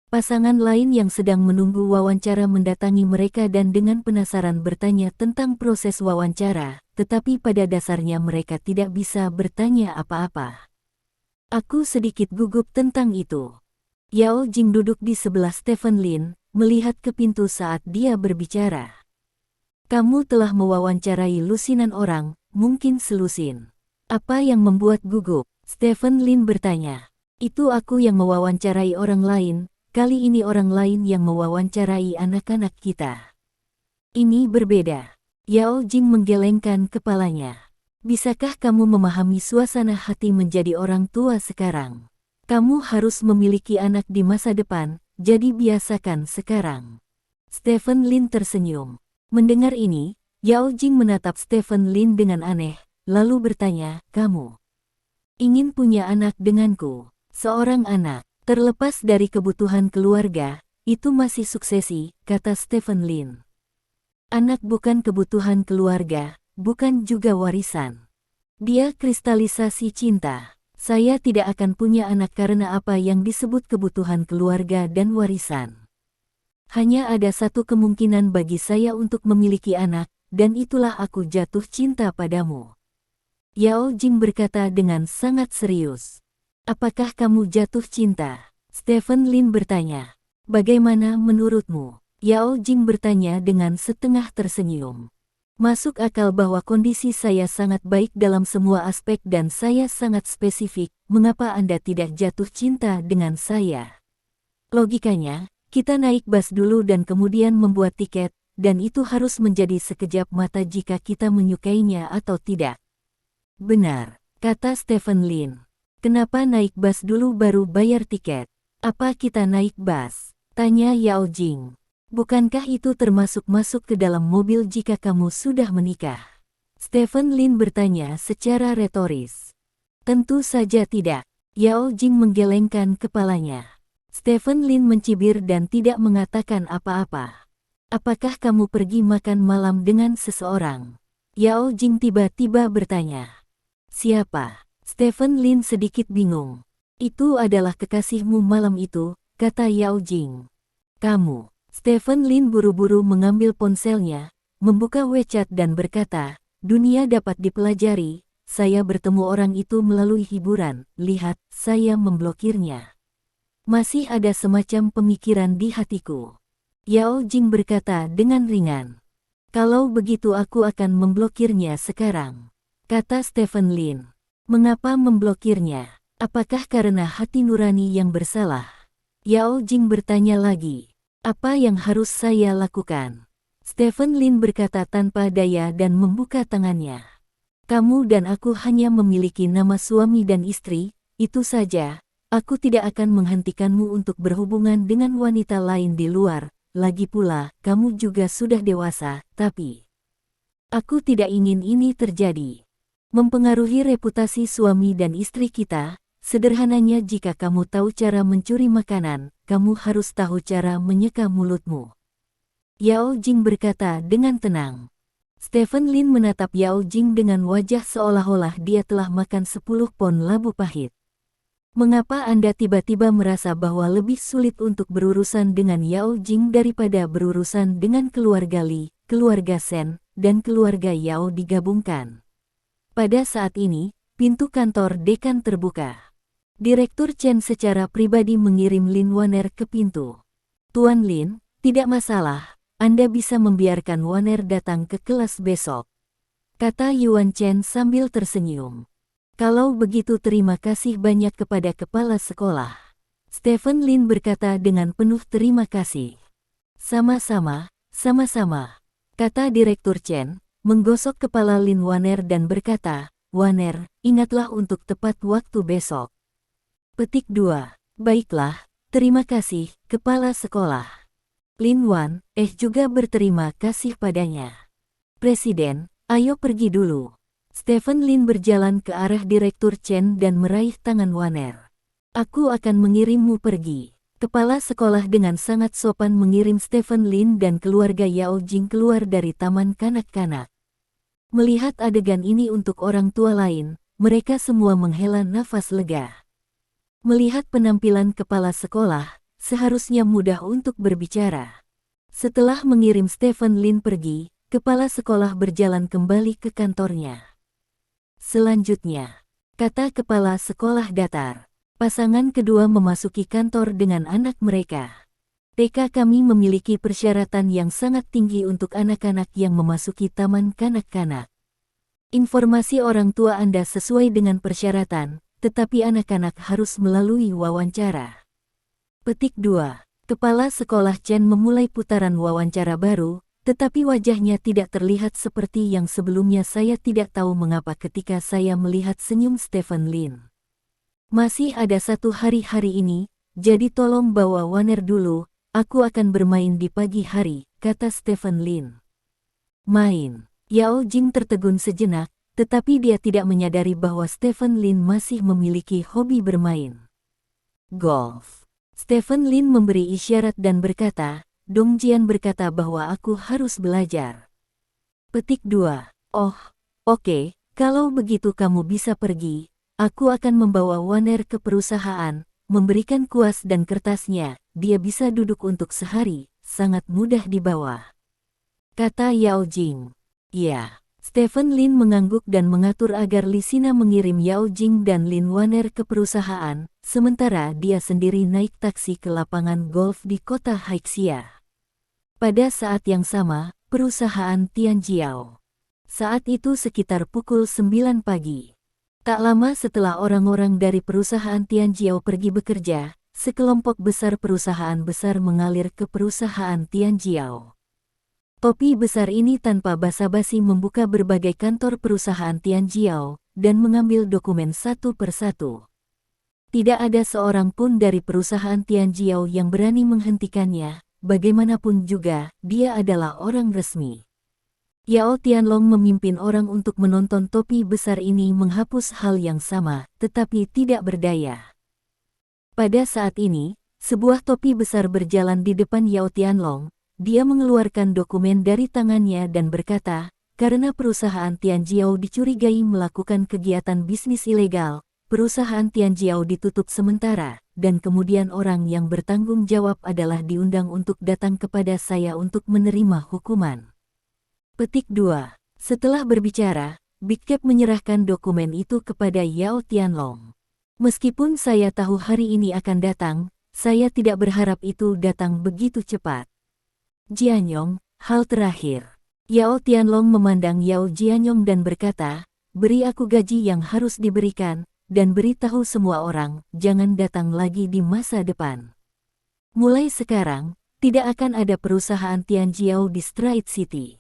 Pasangan lain yang sedang menunggu wawancara mendatangi mereka dan dengan penasaran bertanya tentang proses wawancara, tetapi pada dasarnya mereka tidak bisa bertanya apa-apa. Aku sedikit gugup tentang itu. Yao Jing duduk di sebelah Stephen Lin, melihat ke pintu saat dia berbicara. Kamu telah mewawancarai lusinan orang, mungkin selusin. Apa yang membuat gugup? Stephen Lin bertanya. Itu aku yang mewawancarai orang lain, kali ini orang lain yang mewawancarai anak-anak kita. Ini berbeda. Yao Jing menggelengkan kepalanya. Bisakah kamu memahami suasana hati menjadi orang tua sekarang? Kamu harus memiliki anak di masa depan, jadi biasakan sekarang. Stephen Lin tersenyum. Mendengar ini, Yao Jing menatap Stephen Lin dengan aneh, lalu bertanya, kamu ingin punya anak denganku? Seorang anak, terlepas dari kebutuhan keluarga, itu masih suksesi, kata Stephen Lin. Anak bukan kebutuhan keluarga, bukan juga warisan. Dia kristalisasi cinta. Saya tidak akan punya anak karena apa yang disebut kebutuhan keluarga dan warisan. Hanya ada satu kemungkinan bagi saya untuk memiliki anak, dan itulah aku jatuh cinta padamu. Yao Jing berkata dengan sangat serius. Apakah kamu jatuh cinta? Stephen Lin bertanya. Bagaimana menurutmu? Yao Jing bertanya dengan setengah tersenyum. Masuk akal bahwa kondisi saya sangat baik dalam semua aspek dan saya sangat spesifik, mengapa Anda tidak jatuh cinta dengan saya? Logikanya, kita naik bus dulu dan kemudian membuat tiket, dan itu harus menjadi sekejap mata jika kita menyukainya atau tidak. Benar, kata Stephen Lin. Kenapa naik bus dulu baru bayar tiket? Apa kita naik bus? Tanya Yao Jing. Bukankah itu termasuk masuk ke dalam mobil jika kamu sudah menikah? Stephen Lin bertanya secara retoris. Tentu saja tidak. Yao Jing menggelengkan kepalanya. Stephen Lin mencibir dan tidak mengatakan apa-apa. Apakah kamu pergi makan malam dengan seseorang? Yao Jing tiba-tiba bertanya. Siapa? Stephen Lin sedikit bingung. Itu adalah kekasihmu malam itu, kata Yao Jing. Kamu. Stephen Lin buru-buru mengambil ponselnya, membuka WeChat dan berkata, dunia dapat dipelajari, saya bertemu orang itu melalui hiburan, lihat, saya memblokirnya. Masih ada semacam pemikiran di hatiku. Yao Jing berkata dengan ringan. Kalau begitu aku akan memblokirnya sekarang, kata Stephen Lin. Mengapa memblokirnya? Apakah karena hati nurani yang bersalah? Yao Jing bertanya lagi. Apa yang harus saya lakukan? Stephen Lin berkata tanpa daya dan membuka tangannya. Kamu dan aku hanya memiliki nama suami dan istri, itu saja. Aku tidak akan menghentikanmu untuk berhubungan dengan wanita lain di luar. Lagi pula, kamu juga sudah dewasa, tapi aku tidak ingin ini terjadi. Mempengaruhi reputasi suami dan istri kita, sederhananya jika kamu tahu cara mencuri makanan, kamu harus tahu cara menyeka mulutmu. Yao Jing berkata dengan tenang. Stephen Lin menatap Yao Jing dengan wajah seolah-olah dia telah makan 10 pon labu pahit. Mengapa Anda tiba-tiba merasa bahwa lebih sulit untuk berurusan dengan Yao Jing daripada berurusan dengan keluarga Li, keluarga Shen, dan keluarga Yao digabungkan? Pada saat ini, pintu kantor dekan terbuka. Direktur Chen secara pribadi mengirim Lin Waner ke pintu. Tuan Lin, tidak masalah, Anda bisa membiarkan Waner datang ke kelas besok, kata Yuan Chen sambil tersenyum. Kalau begitu terima kasih banyak kepada kepala sekolah. Stephen Lin berkata dengan penuh terima kasih. Sama-sama, sama-sama, kata Direktur Chen, menggosok kepala Lin Waner dan berkata, Waner, ingatlah untuk tepat waktu besok. Petik 2. Baiklah, terima kasih, kepala sekolah. Lin Wan, juga berterima kasih padanya. Presiden, ayo pergi dulu. Stephen Lin berjalan ke arah Direktur Chen dan meraih tangan Waner. Aku akan mengirimmu pergi. Kepala sekolah dengan sangat sopan mengirim Stephen Lin dan keluarga Yao Jing keluar dari taman kanak-kanak. Melihat adegan ini untuk orang tua lain, mereka semua menghela nafas lega. Melihat penampilan kepala sekolah, seharusnya mudah untuk berbicara. Setelah mengirim Stephen Lin pergi, kepala sekolah berjalan kembali ke kantornya. Selanjutnya, kata kepala sekolah datar, pasangan kedua memasuki kantor dengan anak mereka. TK kami memiliki persyaratan yang sangat tinggi untuk anak-anak yang memasuki taman kanak-kanak. Informasi orang tua Anda sesuai dengan persyaratan, tetapi anak-anak harus melalui wawancara. Petik 2. Kepala sekolah Chen memulai putaran wawancara baru, tetapi wajahnya tidak terlihat seperti yang sebelumnya. Saya tidak tahu mengapa ketika saya melihat senyum Stephen Lin. Masih ada satu hari ini, jadi tolong bawa Waner dulu, aku akan bermain di pagi hari, kata Stephen Lin. Main. Yao Jing tertegun sejenak, tetapi dia tidak menyadari bahwa Stephen Lin masih memiliki hobi bermain. Golf. Stephen Lin memberi isyarat dan berkata, Dong Jian berkata bahwa aku harus belajar. Petik 2. Oh, oke, kalau begitu kamu bisa pergi. Aku akan membawa Waner ke perusahaan, memberikan kuas dan kertasnya, dia bisa duduk untuk sehari, sangat mudah dibawa. Kata Yao Jing. Ya, Stephen Lin mengangguk dan mengatur agar Lisina mengirim Yao Jing dan Lin Waner ke perusahaan, sementara dia sendiri naik taksi ke lapangan golf di kota Haixia. Pada saat yang sama, perusahaan Tianjiao. Saat itu sekitar pukul 9 pagi. Tak lama setelah orang-orang dari perusahaan Tianjiao pergi bekerja, sekelompok besar perusahaan besar mengalir ke perusahaan Tianjiao. Topi besar ini tanpa basa-basi membuka berbagai kantor perusahaan Tianjiao dan mengambil dokumen satu persatu. Tidak ada seorang pun dari perusahaan Tianjiao yang berani menghentikannya, bagaimanapun juga, dia adalah orang resmi. Yao Tianlong memimpin orang untuk menonton topi besar ini menghapus hal yang sama, tetapi tidak berdaya. Pada saat ini, sebuah topi besar berjalan di depan Yao Tianlong. Dia mengeluarkan dokumen dari tangannya dan berkata, karena perusahaan Tianjiao dicurigai melakukan kegiatan bisnis ilegal, perusahaan Tianjiao ditutup sementara, dan kemudian orang yang bertanggung jawab adalah diundang untuk datang kepada saya untuk menerima hukuman. Petik 2. Setelah berbicara, Big Cap menyerahkan dokumen itu kepada Yao Tianlong. Meskipun saya tahu hari ini akan datang, saya tidak berharap itu datang begitu cepat. Jianyong, hal terakhir. Yao Tianlong memandang Yao Jianyong dan berkata, beri aku gaji yang harus diberikan, dan beritahu semua orang, jangan datang lagi di masa depan. Mulai sekarang, tidak akan ada perusahaan Tianjiao di Stride City.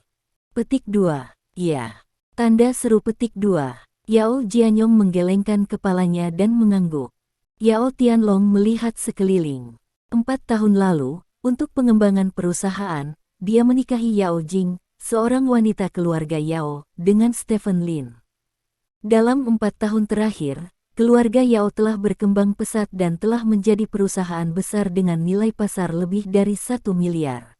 Petik 2. Ya. Tanda seru petik 2. Yao Jianyong menggelengkan kepalanya dan mengangguk. Yao Tianlong melihat sekeliling. 4 tahun lalu, untuk pengembangan perusahaan, dia menikahi Yao Jing, seorang wanita keluarga Yao, dengan Stephen Lin. Dalam 4 tahun terakhir, keluarga Yao telah berkembang pesat dan telah menjadi perusahaan besar dengan nilai pasar lebih dari 1 miliar.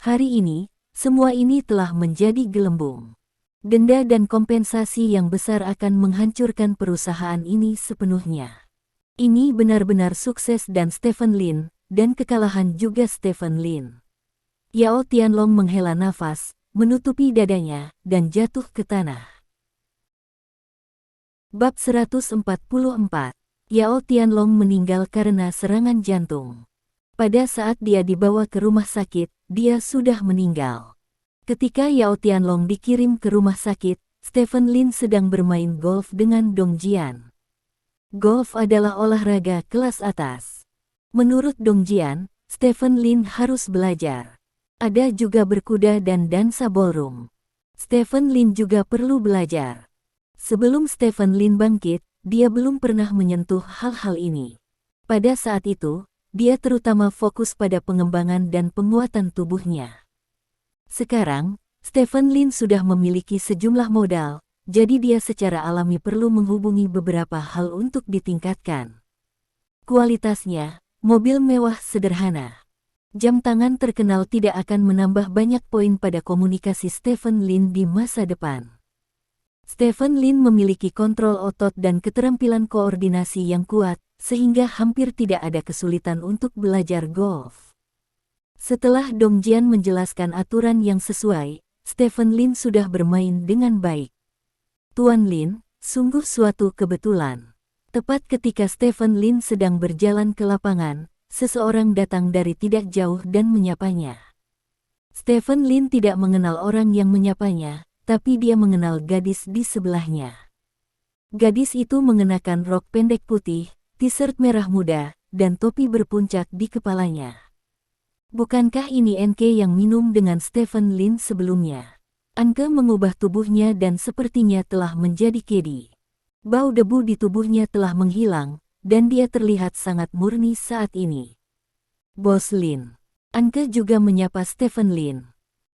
Hari ini, semua ini telah menjadi gelembung. Denda dan kompensasi yang besar akan menghancurkan perusahaan ini sepenuhnya. Ini benar-benar sukses dan Stephen Lin, dan kekalahan juga Stephen Lin. Yao Tianlong menghela nafas, menutupi dadanya, dan jatuh ke tanah. Bab 144. Yao Tianlong meninggal karena serangan jantung. Pada saat dia dibawa ke rumah sakit, dia sudah meninggal. Ketika Yao Tianlong dikirim ke rumah sakit, Stephen Lin sedang bermain golf dengan Dong Jian. Golf adalah olahraga kelas atas. Menurut Dong Jian, Stephen Lin harus belajar. Ada juga berkuda dan dansa ballroom. Stephen Lin juga perlu belajar. Sebelum Stephen Lin bangkit, dia belum pernah menyentuh hal-hal ini. Pada saat itu, dia terutama fokus pada pengembangan dan penguatan tubuhnya. Sekarang, Stephen Lin sudah memiliki sejumlah modal, jadi dia secara alami perlu menghubungi beberapa hal untuk ditingkatkan. Kualitasnya, mobil mewah sederhana. Jam tangan terkenal tidak akan menambah banyak poin pada komunikasi Stephen Lin di masa depan. Stephen Lin memiliki kontrol otot dan keterampilan koordinasi yang kuat, sehingga hampir tidak ada kesulitan untuk belajar golf. Setelah Dong Jian menjelaskan aturan yang sesuai, Stephen Lin sudah bermain dengan baik. Tuan Lin, sungguh suatu kebetulan. Tepat ketika Stephen Lin sedang berjalan ke lapangan, seseorang datang dari tidak jauh dan menyapanya. Stephen Lin tidak mengenal orang yang menyapanya, tapi dia mengenal gadis di sebelahnya. Gadis itu mengenakan rok pendek putih, t-shirt merah muda, dan topi berpuncak di kepalanya. Bukankah ini Enke yang minum dengan Stephen Lin sebelumnya? Enke mengubah tubuhnya dan sepertinya telah menjadi kedi. Bau debu di tubuhnya telah menghilang, dan dia terlihat sangat murni saat ini. Bos Lin. Enke juga menyapa Stephen Lin.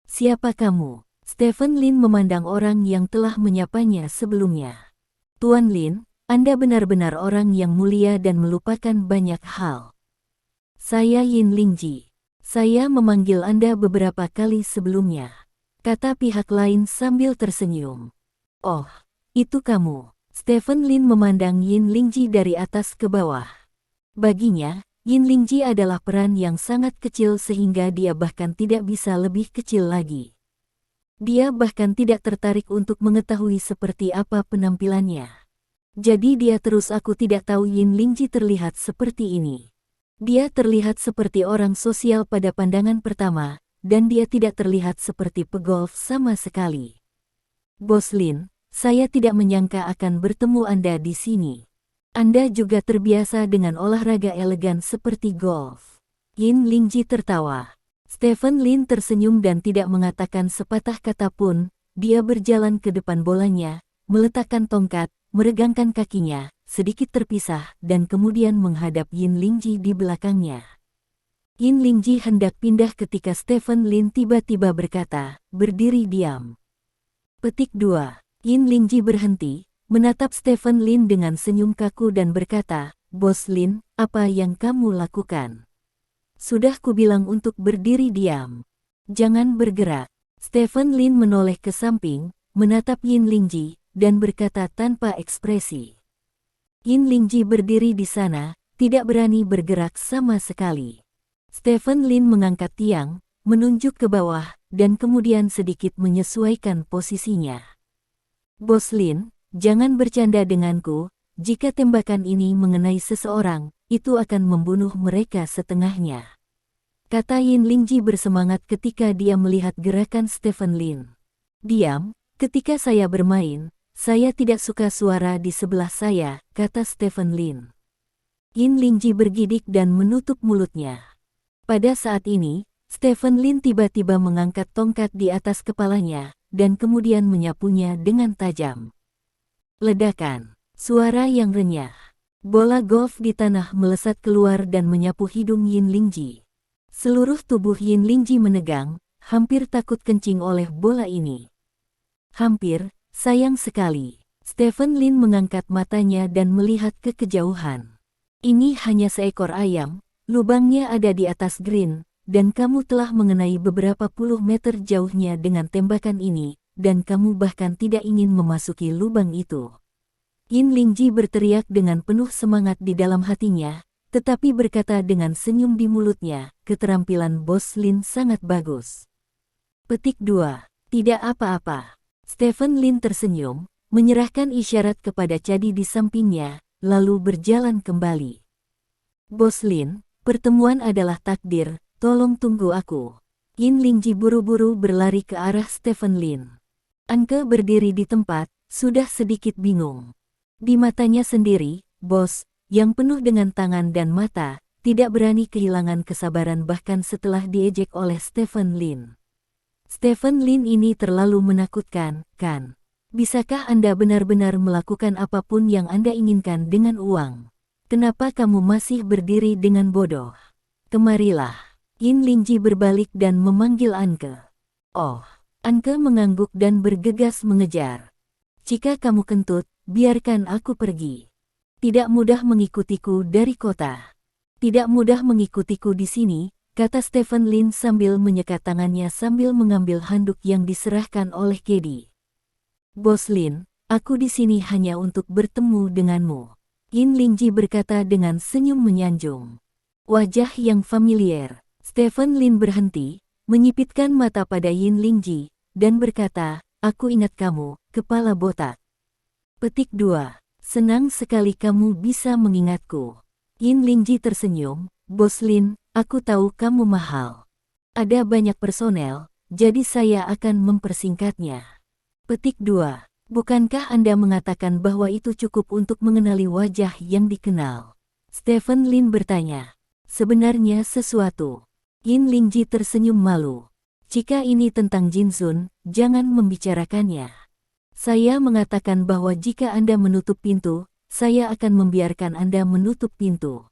Siapa kamu? Stephen Lin memandang orang yang telah menyapanya sebelumnya. Tuan Lin, Anda benar-benar orang yang mulia dan melupakan banyak hal. Saya Yin Lingji. Saya memanggil Anda beberapa kali sebelumnya, kata pihak lain sambil tersenyum. Oh, itu kamu. Stephen Lin memandang Yin Lingji dari atas ke bawah. Baginya, Yin Lingji adalah peran yang sangat kecil sehingga dia bahkan tidak bisa lebih kecil lagi. Dia bahkan tidak tertarik untuk mengetahui seperti apa penampilannya. Jadi dia terus aku tidak tahu Yin Lingji terlihat seperti ini. Dia terlihat seperti orang sosial pada pandangan pertama, dan dia tidak terlihat seperti pegolf sama sekali. Bos Lin, saya tidak menyangka akan bertemu Anda di sini. Anda juga terbiasa dengan olahraga elegan seperti golf. Yin Lingji tertawa. Stephen Lin tersenyum dan tidak mengatakan sepatah kata pun. Dia berjalan ke depan bolanya, meletakkan tongkat, meregangkan kakinya, sedikit terpisah, dan kemudian menghadap Yin Lingji di belakangnya. Yin Lingji hendak pindah ketika Stephen Lin tiba-tiba berkata, "Berdiri diam." Petik 2. Yin Lingji berhenti, menatap Stephen Lin dengan senyum kaku dan berkata, "Bos Lin, apa yang kamu lakukan? Sudah kubilang untuk berdiri diam. Jangan bergerak." Stephen Lin menoleh ke samping, menatap Yin Lingji, dan berkata tanpa ekspresi. Yin Lingji berdiri di sana, tidak berani bergerak sama sekali. Stephen Lin mengangkat tiang, menunjuk ke bawah, dan kemudian sedikit menyesuaikan posisinya. "Bos Lin, jangan bercanda denganku, jika tembakan ini mengenai seseorang, itu akan membunuh mereka setengahnya," kata Yin Lingji bersemangat ketika dia melihat gerakan Stephen Lin. "Diam, ketika saya bermain, saya tidak suka suara di sebelah saya," kata Stephen Lin. Yin Lingji bergidik dan menutup mulutnya. Pada saat ini, Stephen Lin tiba-tiba mengangkat tongkat di atas kepalanya, dan kemudian menyapunya dengan tajam. Ledakan. Suara yang renyah. Bola golf di tanah melesat keluar dan menyapu hidung Yin Lingji. Seluruh tubuh Yin Lingji menegang, hampir takut kencing oleh bola ini. Hampir. Sayang sekali. Stephen Lin mengangkat matanya dan melihat ke kejauhan. "Ini hanya seekor ayam, lubangnya ada di atas green, dan kamu telah mengenai beberapa puluh meter jauhnya dengan tembakan ini, dan kamu bahkan tidak ingin memasuki lubang itu." Yin Lingji berteriak dengan penuh semangat di dalam hatinya, tetapi berkata dengan senyum di mulutnya, "Keterampilan Bos Lin sangat bagus." Petik 2. Tidak apa-apa. Stephen Lin tersenyum, menyerahkan isyarat kepada Cadi di sampingnya, lalu berjalan kembali. "Bos Lin, pertemuan adalah takdir, tolong tunggu aku." Yin Lingji buru-buru berlari ke arah Stephen Lin. Anke berdiri di tempat, sudah sedikit bingung. Di matanya sendiri, bos, yang penuh dengan tangan dan mata, tidak berani kehilangan kesabaran bahkan setelah diejek oleh Stephen Lin. "Stephen Lin ini terlalu menakutkan, kan? Bisakah Anda benar-benar melakukan apapun yang Anda inginkan dengan uang? Kenapa kamu masih berdiri dengan bodoh? Kemarilah." Yin Lingji berbalik dan memanggil Anke. "Oh." Anke mengangguk dan bergegas mengejar. "Jika kamu kentut, biarkan aku pergi. Tidak mudah mengikutiku dari kota. Tidak mudah mengikutiku di sini," kata Stephen Lin sambil menyekat tangannya sambil mengambil handuk yang diserahkan oleh Kedi. "Bos Lin, aku di sini hanya untuk bertemu denganmu," Yin Lingji berkata dengan senyum menyanjung. Wajah yang familiar. Stephen Lin berhenti, menyipitkan mata pada Yin Lingji, dan berkata, "Aku ingat kamu, kepala botak." Petik 2. Senang sekali kamu bisa mengingatku. Yin Lingji tersenyum, "Bos Lin, aku tahu kamu mahal. Ada banyak personel, jadi saya akan mempersingkatnya." Petik 2. Bukankah Anda mengatakan bahwa itu cukup untuk mengenali wajah yang dikenal? Stephen Lin bertanya. "Sebenarnya sesuatu." Yin Lingji tersenyum malu. "Jika ini tentang Jinsun, jangan membicarakannya. Saya mengatakan bahwa jika Anda menutup pintu, saya akan membiarkan Anda menutup pintu.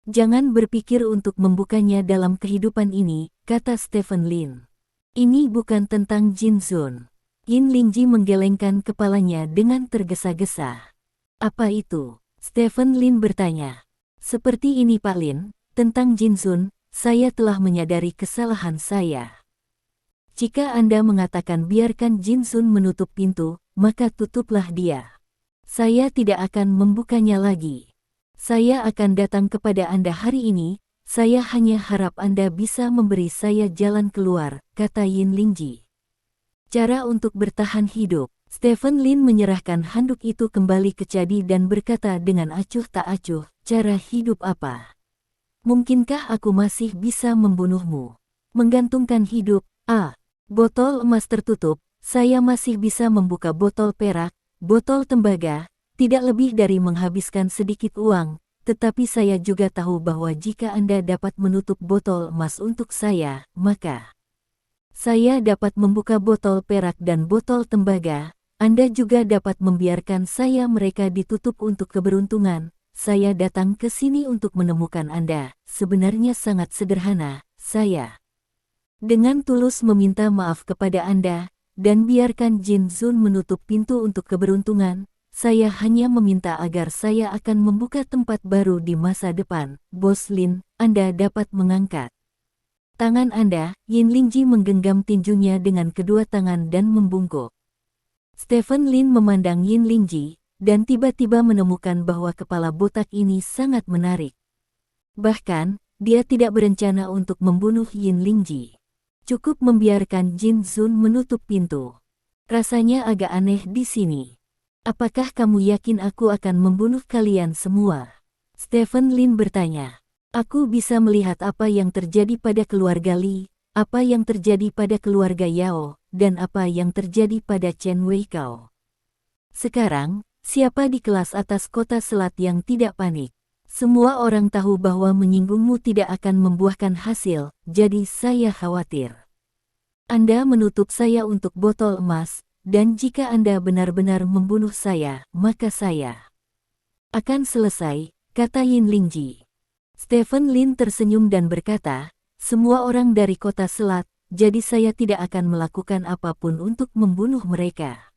Jangan berpikir untuk membukanya dalam kehidupan ini," kata Stephen Lin. "Ini bukan tentang Jinsun." Yin Lingji menggelengkan kepalanya dengan tergesa-gesa. Apa itu? Stephen Lin bertanya. Seperti ini Pak Lin, tentang Jin Sun, saya telah menyadari kesalahan saya. Jika Anda mengatakan biarkan Jin Sun menutup pintu, maka tutuplah dia. Saya tidak akan membukanya lagi. Saya akan datang kepada Anda hari ini, saya hanya harap Anda bisa memberi saya jalan keluar, kata Yin Lingji. Cara untuk bertahan hidup. Stephen Lin menyerahkan handuk itu kembali ke Cadi dan berkata dengan acuh tak acuh, cara hidup apa? Mungkinkah aku masih bisa membunuhmu? Menggantungkan hidup, botol emas tertutup, saya masih bisa membuka botol perak, botol tembaga, tidak lebih dari menghabiskan sedikit uang, tetapi saya juga tahu bahwa jika Anda dapat menutup botol emas untuk saya, maka saya dapat membuka botol perak dan botol tembaga. Anda juga dapat membiarkan saya mereka ditutup untuk keberuntungan. Saya datang ke sini untuk menemukan Anda. Sebenarnya sangat sederhana, saya dengan tulus meminta maaf kepada Anda, dan biarkan Jin Sun menutup pintu untuk keberuntungan. Saya hanya meminta agar saya akan membuka tempat baru di masa depan. Bos Lin, Anda dapat mengangkat tangan Anda. Yin Lingji menggenggam tinjunya dengan kedua tangan dan membungkuk. Stephen Lin memandang Yin Lingji, dan tiba-tiba menemukan bahwa kepala botak ini sangat menarik. Bahkan, dia tidak berencana untuk membunuh Yin Lingji. Cukup membiarkan Jin Sun menutup pintu. Rasanya agak aneh di sini. Apakah kamu yakin aku akan membunuh kalian semua? Stephen Lin bertanya. Aku bisa melihat apa yang terjadi pada keluarga Li, apa yang terjadi pada keluarga Yao, dan apa yang terjadi pada Chen Weikao. Sekarang, siapa di kelas atas kota selat yang tidak panik? Semua orang tahu bahwa menyinggungmu tidak akan membuahkan hasil, jadi saya khawatir. Anda menutup saya untuk botol emas, dan jika Anda benar-benar membunuh saya, maka saya akan selesai, kata Yin Lingji. Stephen Lin tersenyum dan berkata, semua orang dari kota selat, jadi saya tidak akan melakukan apapun untuk membunuh mereka.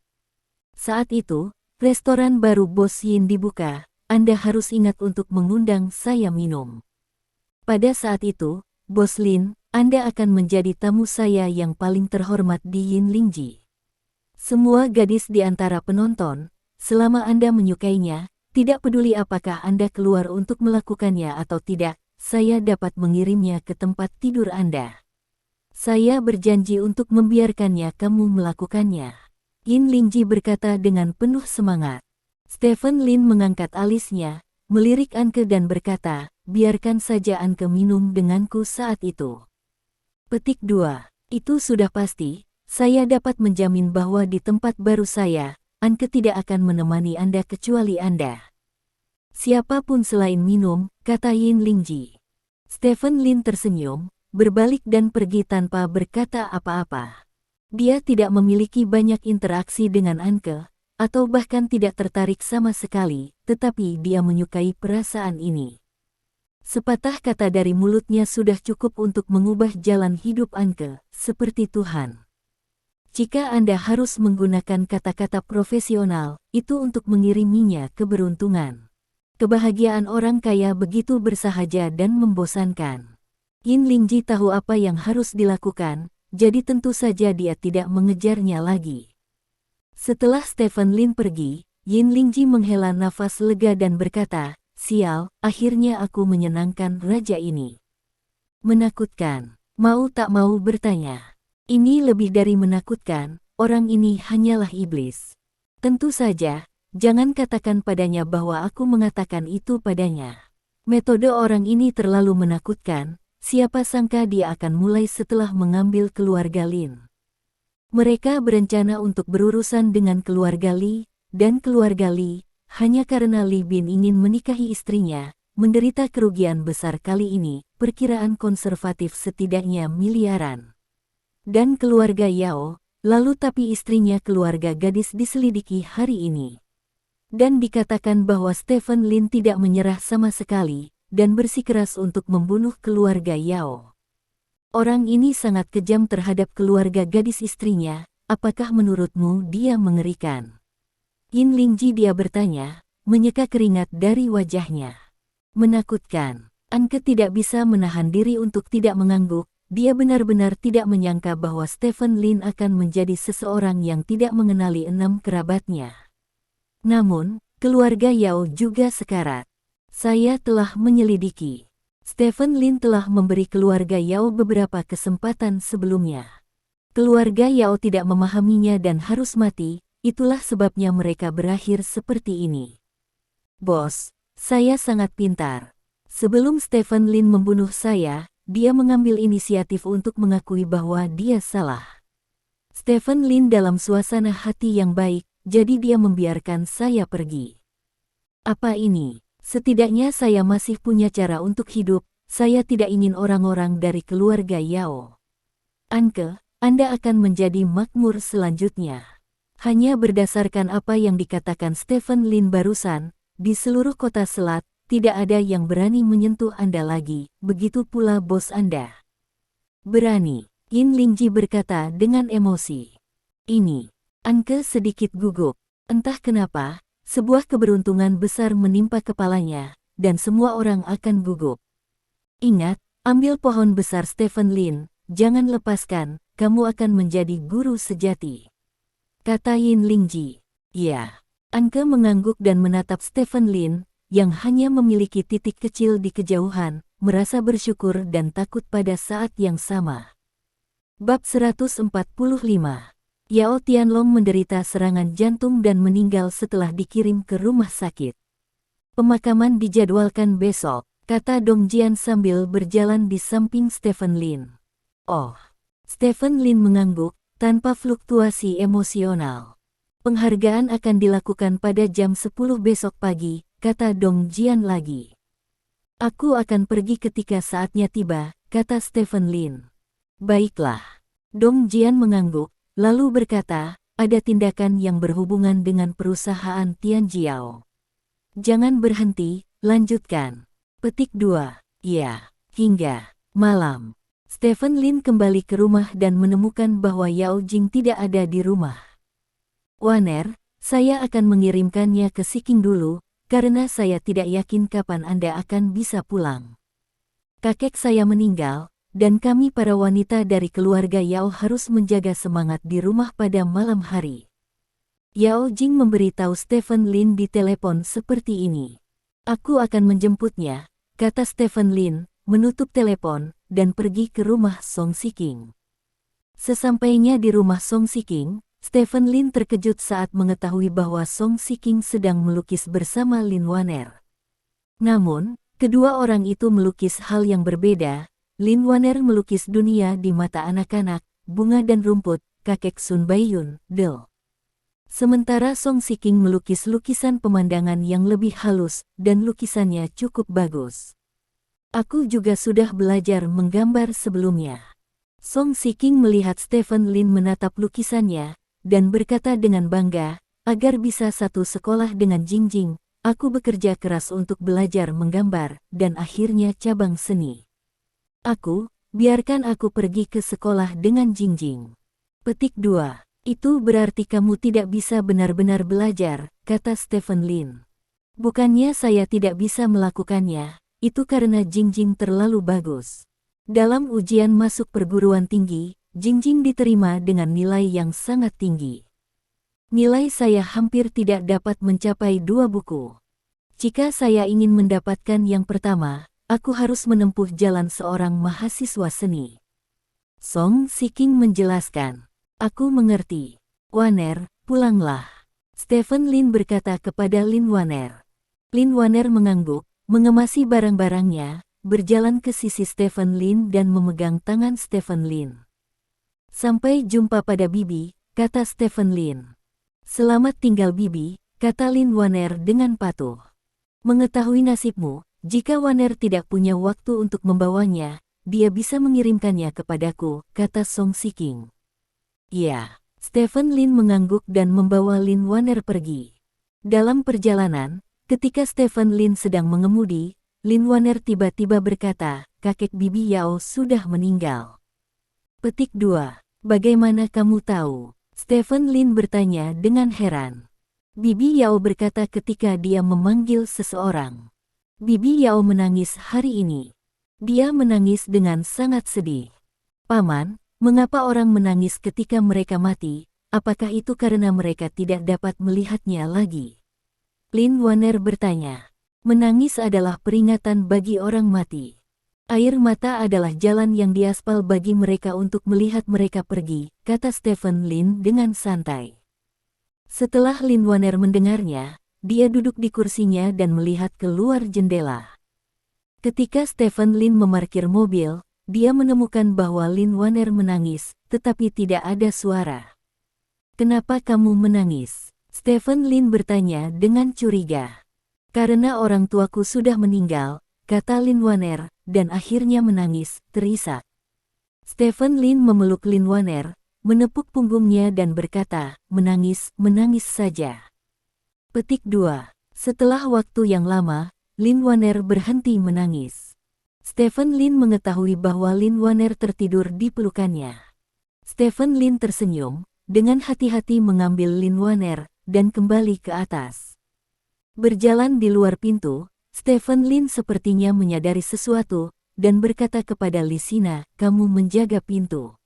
Saat itu, restoran baru Bos Yin dibuka, Anda harus ingat untuk mengundang saya minum. Pada saat itu, Bos Lin, Anda akan menjadi tamu saya yang paling terhormat di Yin Lingji. Semua gadis di antara penonton, selama Anda menyukainya, tidak peduli apakah Anda keluar untuk melakukannya atau tidak, saya dapat mengirimnya ke tempat tidur Anda. Saya berjanji untuk membiarkannya kamu melakukannya. Yin Lingji berkata dengan penuh semangat. Stephen Lin mengangkat alisnya, melirik Anke dan berkata, biarkan saja Anke minum denganku saat itu. Petik 2. Itu sudah pasti, saya dapat menjamin bahwa di tempat baru saya, Anke tidak akan menemani Anda kecuali Anda. Siapapun selain minum, kata Yin Lingji. Stephen Lin tersenyum, berbalik dan pergi tanpa berkata apa-apa. Dia tidak memiliki banyak interaksi dengan Anke, atau bahkan tidak tertarik sama sekali, tetapi dia menyukai perasaan ini. Sepatah kata dari mulutnya sudah cukup untuk mengubah jalan hidup Anke, seperti Tuhan. Jika Anda harus menggunakan kata-kata profesional, itu untuk mengiriminya keberuntungan. Kebahagiaan orang kaya begitu bersahaja dan membosankan. Yin Lingji tahu apa yang harus dilakukan, jadi tentu saja dia tidak mengejarnya lagi. Setelah Stephen Lin pergi, Yin Lingji menghela nafas lega dan berkata, sial, akhirnya aku menyenangkan raja ini. Menakutkan, mau tak mau bertanya. Ini lebih dari menakutkan, orang ini hanyalah iblis. Tentu saja, jangan katakan padanya bahwa aku mengatakan itu padanya. Metode orang ini terlalu menakutkan, siapa sangka dia akan mulai setelah mengambil keluarga Lin. Mereka berencana untuk berurusan dengan keluarga Li, dan keluarga Li, hanya karena Li Bin ingin menikahi istrinya, menderita kerugian besar kali ini, perkiraan konservatif setidaknya miliaran. Dan keluarga Yao, lalu tapi istrinya keluarga gadis diselidiki hari ini. Dan dikatakan bahwa Stephen Lin tidak menyerah sama sekali, dan bersikeras untuk membunuh keluarga Yao. Orang ini sangat kejam terhadap keluarga gadis istrinya, apakah menurutmu dia mengerikan? Yin Lingji dia bertanya, menyeka keringat dari wajahnya. Menakutkan. Anke tidak bisa menahan diri untuk tidak mengangguk. Dia benar-benar tidak menyangka bahwa Stephen Lin akan menjadi seseorang yang tidak mengenali 6 kerabatnya. Namun, keluarga Yao juga sekarat. Saya telah menyelidiki. Stephen Lin telah memberi keluarga Yao beberapa kesempatan sebelumnya. Keluarga Yao tidak memahaminya dan harus mati, itulah sebabnya mereka berakhir seperti ini. Bos, saya sangat pintar. Sebelum Stephen Lin membunuh saya, dia mengambil inisiatif untuk mengakui bahwa dia salah. Stephen Lin dalam suasana hati yang baik, jadi dia membiarkan saya pergi. Apa ini? Setidaknya saya masih punya cara untuk hidup, saya tidak ingin orang-orang dari keluarga Yao. Anke, Anda akan menjadi makmur selanjutnya. Hanya berdasarkan apa yang dikatakan Stephen Lin barusan, di seluruh kota Selat, tidak ada yang berani menyentuh Anda lagi, begitu pula bos Anda. Berani, Yin Lingji berkata dengan emosi. Ini, Anke sedikit gugup. Entah kenapa, sebuah keberuntungan besar menimpa kepalanya, dan semua orang akan gugup. Ingat, ambil pohon besar Stephen Lin, jangan lepaskan, kamu akan menjadi guru sejati. Kata Yin Lingji. Ya, Anke mengangguk dan menatap Stephen Lin, yang hanya memiliki titik kecil di kejauhan, merasa bersyukur dan takut pada saat yang sama. Bab 145. Yao Tianlong menderita serangan jantung dan meninggal setelah dikirim ke rumah sakit. Pemakaman dijadwalkan besok, kata Dong Jian sambil berjalan di samping Stephen Lin. Oh, Stephen Lin mengangguk, tanpa fluktuasi emosional. Penghargaan akan dilakukan pada jam 10 besok pagi, kata Dong Jian lagi. Aku akan pergi ketika saatnya tiba, kata Stephen Lin. Baiklah. Dong Jian mengangguk, lalu berkata, ada tindakan yang berhubungan dengan perusahaan Tianjiao. Jangan berhenti, lanjutkan. Petik 2. Ya, hingga malam. Stephen Lin kembali ke rumah dan menemukan bahwa Yao Jing tidak ada di rumah. Waner, saya akan mengirimkannya ke Siking dulu, karena saya tidak yakin kapan Anda akan bisa pulang. Kakek saya meninggal, dan kami para wanita dari keluarga Yao harus menjaga semangat di rumah pada malam hari. Yao Jing memberitahu Stephen Lin di telepon seperti ini. Aku akan menjemputnya, kata Stephen Lin, menutup telepon, dan pergi ke rumah Song Siking. Sesampainya di rumah Song Siking, Stephen Lin terkejut saat mengetahui bahwa Song Siking sedang melukis bersama Lin Waner. Namun, kedua orang itu melukis hal yang berbeda. Lin Waner melukis dunia di mata anak-anak, bunga dan rumput, kakek Sun Baiyun, Del. Sementara Song Siking melukis lukisan pemandangan yang lebih halus, dan lukisannya cukup bagus. Aku juga sudah belajar menggambar sebelumnya. Song Siking melihat Stephen Lin menatap lukisannya, dan berkata dengan bangga, agar bisa satu sekolah dengan Jingjing, aku bekerja keras untuk belajar menggambar, dan akhirnya cabang seni. Biarkan aku pergi ke sekolah dengan Jingjing. Petik 2. Itu berarti kamu tidak bisa benar-benar belajar, kata Stephen Lin. Bukannya saya tidak bisa melakukannya, itu karena Jingjing terlalu bagus. Dalam ujian masuk perguruan tinggi, Jingjing diterima dengan nilai yang sangat tinggi. Nilai saya hampir tidak dapat mencapai 2 buku. Jika saya ingin mendapatkan yang pertama, aku harus menempuh jalan seorang mahasiswa seni. Song Siking menjelaskan. Aku mengerti. Waner, pulanglah. Stephen Lin berkata kepada Lin Waner. Lin Waner mengangguk, mengemasi barang-barangnya, berjalan ke sisi Stephen Lin dan memegang tangan Stephen Lin. Sampai jumpa pada Bibi, kata Stephen Lin. Selamat tinggal Bibi, kata Lin Waner dengan patuh. Mengetahui nasibmu, jika Waner tidak punya waktu untuk membawanya, dia bisa mengirimkannya kepadaku, kata Song Siking. Ya, Stephen Lin mengangguk dan membawa Lin Waner pergi. Dalam perjalanan, ketika Stephen Lin sedang mengemudi, Lin Waner tiba-tiba berkata, kakek Bibi Yao sudah meninggal. Petik 2. Bagaimana kamu tahu? Stephen Lin bertanya dengan heran. Bibi Yao berkata ketika dia memanggil seseorang. Bibi Yao menangis hari ini. Dia menangis dengan sangat sedih. Paman, mengapa orang menangis ketika mereka mati? Apakah itu karena mereka tidak dapat melihatnya lagi? Lin Waner bertanya. Menangis adalah peringatan bagi orang mati. Air mata adalah jalan yang diaspal bagi mereka untuk melihat mereka pergi, kata Stephen Lin dengan santai. Setelah Lin Waner mendengarnya, dia duduk di kursinya dan melihat keluar jendela. Ketika Stephen Lin memarkir mobil, dia menemukan bahwa Lin Waner menangis, tetapi tidak ada suara. "Kenapa kamu menangis?" Stephen Lin bertanya dengan curiga. "Karena orang tuaku sudah meninggal," kata Lin Waner, dan akhirnya menangis, terisak. Stephen Lin memeluk Lin Waner, menepuk punggungnya dan berkata, "Menangis, menangis saja." Petik 2. Setelah waktu yang lama, Lin Waner berhenti menangis. Stephen Lin mengetahui bahwa Lin Waner tertidur di pelukannya. Stephen Lin tersenyum, dengan hati-hati mengambil Lin Waner, dan kembali ke atas. Berjalan di luar pintu, Stephen Lin sepertinya menyadari sesuatu, dan berkata kepada Lisina, "Kamu menjaga pintu.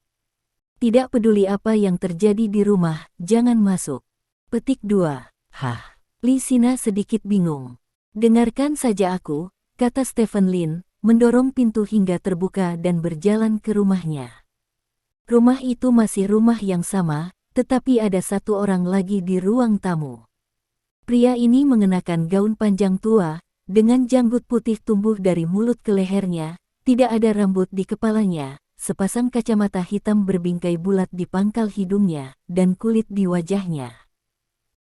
Tidak peduli apa yang terjadi di rumah, jangan masuk." Petik 2. Hah? Lisina sedikit bingung. "Dengarkan saja aku," kata Stephen Lin, mendorong pintu hingga terbuka dan berjalan ke rumahnya. Rumah itu masih rumah yang sama, tetapi ada satu orang lagi di ruang tamu. Pria ini mengenakan gaun panjang tua, dengan janggut putih tumbuh dari mulut ke lehernya, tidak ada rambut di kepalanya. Sepasang kacamata hitam berbingkai bulat di pangkal hidungnya, dan kulit di wajahnya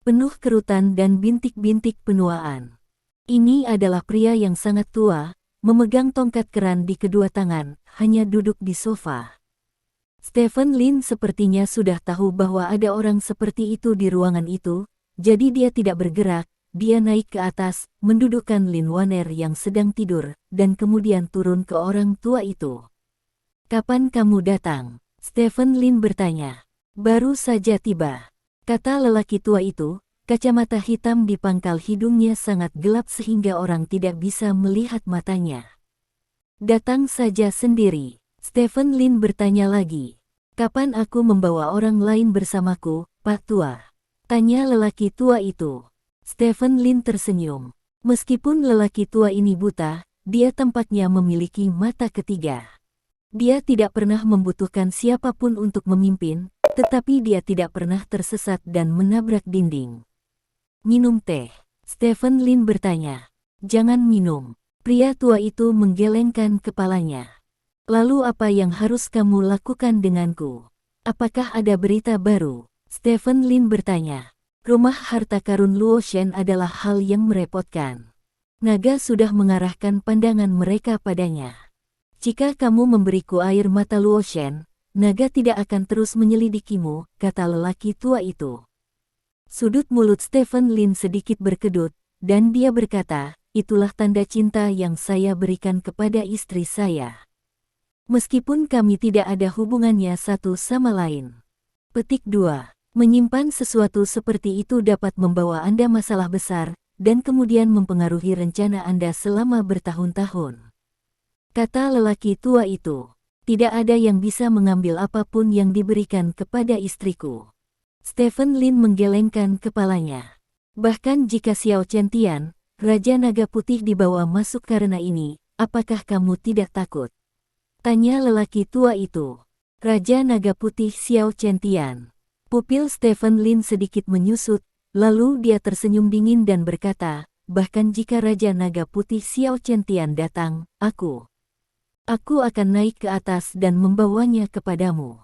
penuh kerutan dan bintik-bintik penuaan. Ini adalah pria yang sangat tua, memegang tongkat keran di kedua tangan, hanya duduk di sofa. Stephen Lin sepertinya sudah tahu bahwa ada orang seperti itu di ruangan itu, jadi dia tidak bergerak. Dia naik ke atas, mendudukkan Lin Waner yang sedang tidur, dan kemudian turun ke orang tua itu. "Kapan kamu datang?" Stephen Lin bertanya. "Baru saja tiba," kata lelaki tua itu. Kacamata hitam di pangkal hidungnya sangat gelap sehingga orang tidak bisa melihat matanya. "Datang saja sendiri?" Stephen Lin bertanya lagi. "Kapan aku membawa orang lain bersamaku, Pak Tua?" tanya lelaki tua itu. Stephen Lin tersenyum. Meskipun lelaki tua ini buta, dia tampaknya memiliki mata ketiga. Dia tidak pernah membutuhkan siapapun untuk memimpin, tetapi dia tidak pernah tersesat dan menabrak dinding. "Minum teh?" Stephen Lin bertanya. "Jangan minum." Pria tua itu menggelengkan kepalanya. "Lalu apa yang harus kamu lakukan denganku? Apakah ada berita baru?" Stephen Lin bertanya. Rumah harta karun Luo Shen adalah hal yang merepotkan. Naga sudah mengarahkan pandangan mereka padanya. "Jika kamu memberiku air mata Luo Shen, naga tidak akan terus menyelidikimu," kata lelaki tua itu. Sudut mulut Stephen Lin sedikit berkedut, dan dia berkata, "Itulah tanda cinta yang saya berikan kepada istri saya. Meskipun kami tidak ada hubungannya satu sama lain." Petik 2. Menyimpan sesuatu seperti itu dapat membawa Anda masalah besar, dan kemudian mempengaruhi rencana Anda selama bertahun-tahun. Kata lelaki tua itu, "Tidak ada yang bisa mengambil apapun yang diberikan kepada istriku." Stephen Lin menggelengkan kepalanya. "Bahkan jika Xiao Chentian, Raja Naga Putih dibawa masuk karena ini, apakah kamu tidak takut?" tanya lelaki tua itu. "Raja Naga Putih Xiao Chentian." Pupil Stephen Lin sedikit menyusut, lalu dia tersenyum dingin dan berkata, "Bahkan jika Raja Naga Putih Xiao Chentian datang, Aku akan naik ke atas dan membawanya kepadamu."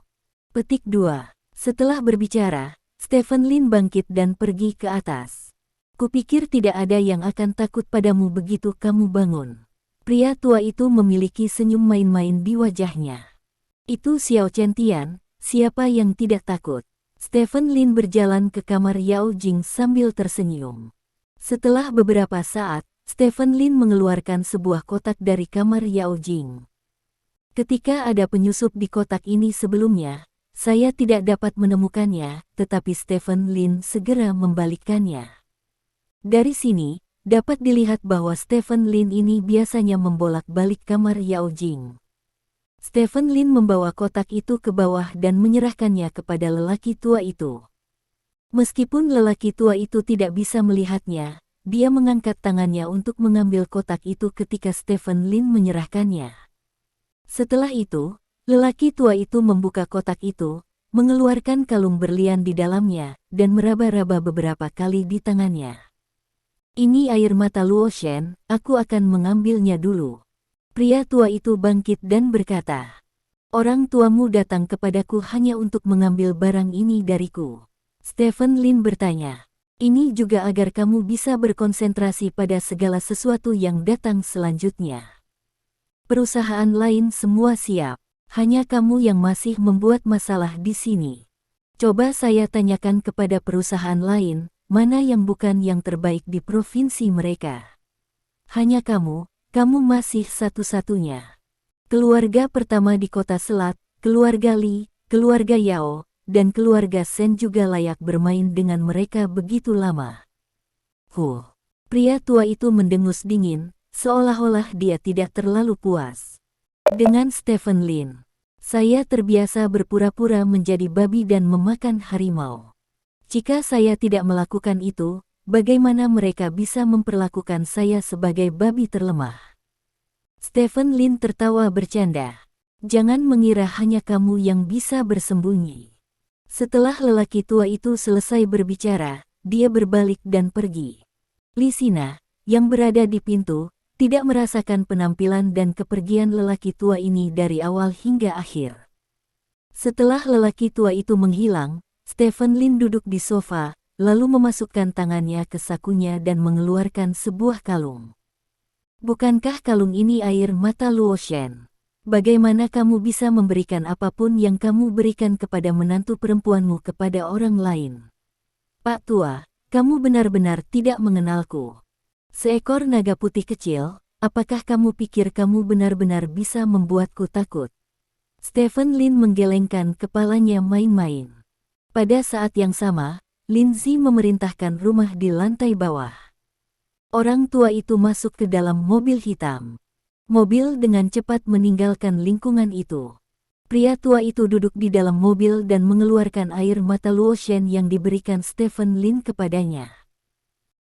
Petik 2. Setelah berbicara, Stephen Lin bangkit dan pergi ke atas. "Kupikir tidak ada yang akan takut padamu begitu kamu bangun." Pria tua itu memiliki senyum main-main di wajahnya. "Itu Xiao Chentian, siapa yang tidak takut?" Stephen Lin berjalan ke kamar Yao Jing sambil tersenyum. Setelah beberapa saat, Stephen Lin mengeluarkan sebuah kotak dari kamar Yao Jing. Ketika ada penyusup di kotak ini sebelumnya, saya tidak dapat menemukannya, tetapi Stephen Lin segera membalikkannya. Dari sini, dapat dilihat bahwa Stephen Lin ini biasanya membolak-balik kamar Yao Jing. Stephen Lin membawa kotak itu ke bawah dan menyerahkannya kepada lelaki tua itu. Meskipun lelaki tua itu tidak bisa melihatnya, dia mengangkat tangannya untuk mengambil kotak itu ketika Stephen Lin menyerahkannya. Setelah itu, lelaki tua itu membuka kotak itu, mengeluarkan kalung berlian di dalamnya, dan meraba-raba beberapa kali di tangannya. Ini air mata Luo Shen, aku akan mengambilnya dulu. Pria tua itu bangkit dan berkata, orang tuamu datang kepadaku hanya untuk mengambil barang ini dariku. Stephen Lin bertanya, ini juga agar kamu bisa berkonsentrasi pada segala sesuatu yang datang selanjutnya. Perusahaan lain semua siap, hanya kamu yang masih membuat masalah di sini. Coba saya tanyakan kepada perusahaan lain, mana yang bukan yang terbaik di provinsi mereka. Hanya kamu masih satu-satunya. Keluarga pertama di kota Selat, keluarga Li, keluarga Yao, dan keluarga Shen juga layak bermain dengan mereka begitu lama. Pria tua itu mendengus dingin, seolah-olah dia tidak terlalu puas. Dengan Stephen Lin, saya terbiasa berpura-pura menjadi babi dan memakan harimau. Jika saya tidak melakukan itu, bagaimana mereka bisa memperlakukan saya sebagai babi terlemah? Stephen Lin tertawa bercanda. Jangan mengira hanya kamu yang bisa bersembunyi. Setelah lelaki tua itu selesai berbicara, dia berbalik dan pergi. Li Sina, yang berada di pintu, tidak merasakan penampilan dan kepergian lelaki tua ini dari awal hingga akhir. Setelah lelaki tua itu menghilang, Stephen Lin duduk di sofa, lalu memasukkan tangannya ke sakunya dan mengeluarkan sebuah kalung. Bukankah kalung ini air mata Luo Shen? Bagaimana kamu bisa memberikan apapun yang kamu berikan kepada menantu perempuanmu kepada orang lain? Pak tua, kamu benar-benar tidak mengenalku. Seekor naga putih kecil, apakah kamu pikir kamu benar-benar bisa membuatku takut? Stephen Lin menggelengkan kepalanya main-main. Pada saat yang sama, Lin Zi memerintahkan rumah di lantai bawah. Orang tua itu masuk ke dalam mobil hitam. Mobil dengan cepat meninggalkan lingkungan itu. Pria tua itu duduk di dalam mobil dan mengeluarkan air mata Luo Shen yang diberikan Stephen Lin kepadanya.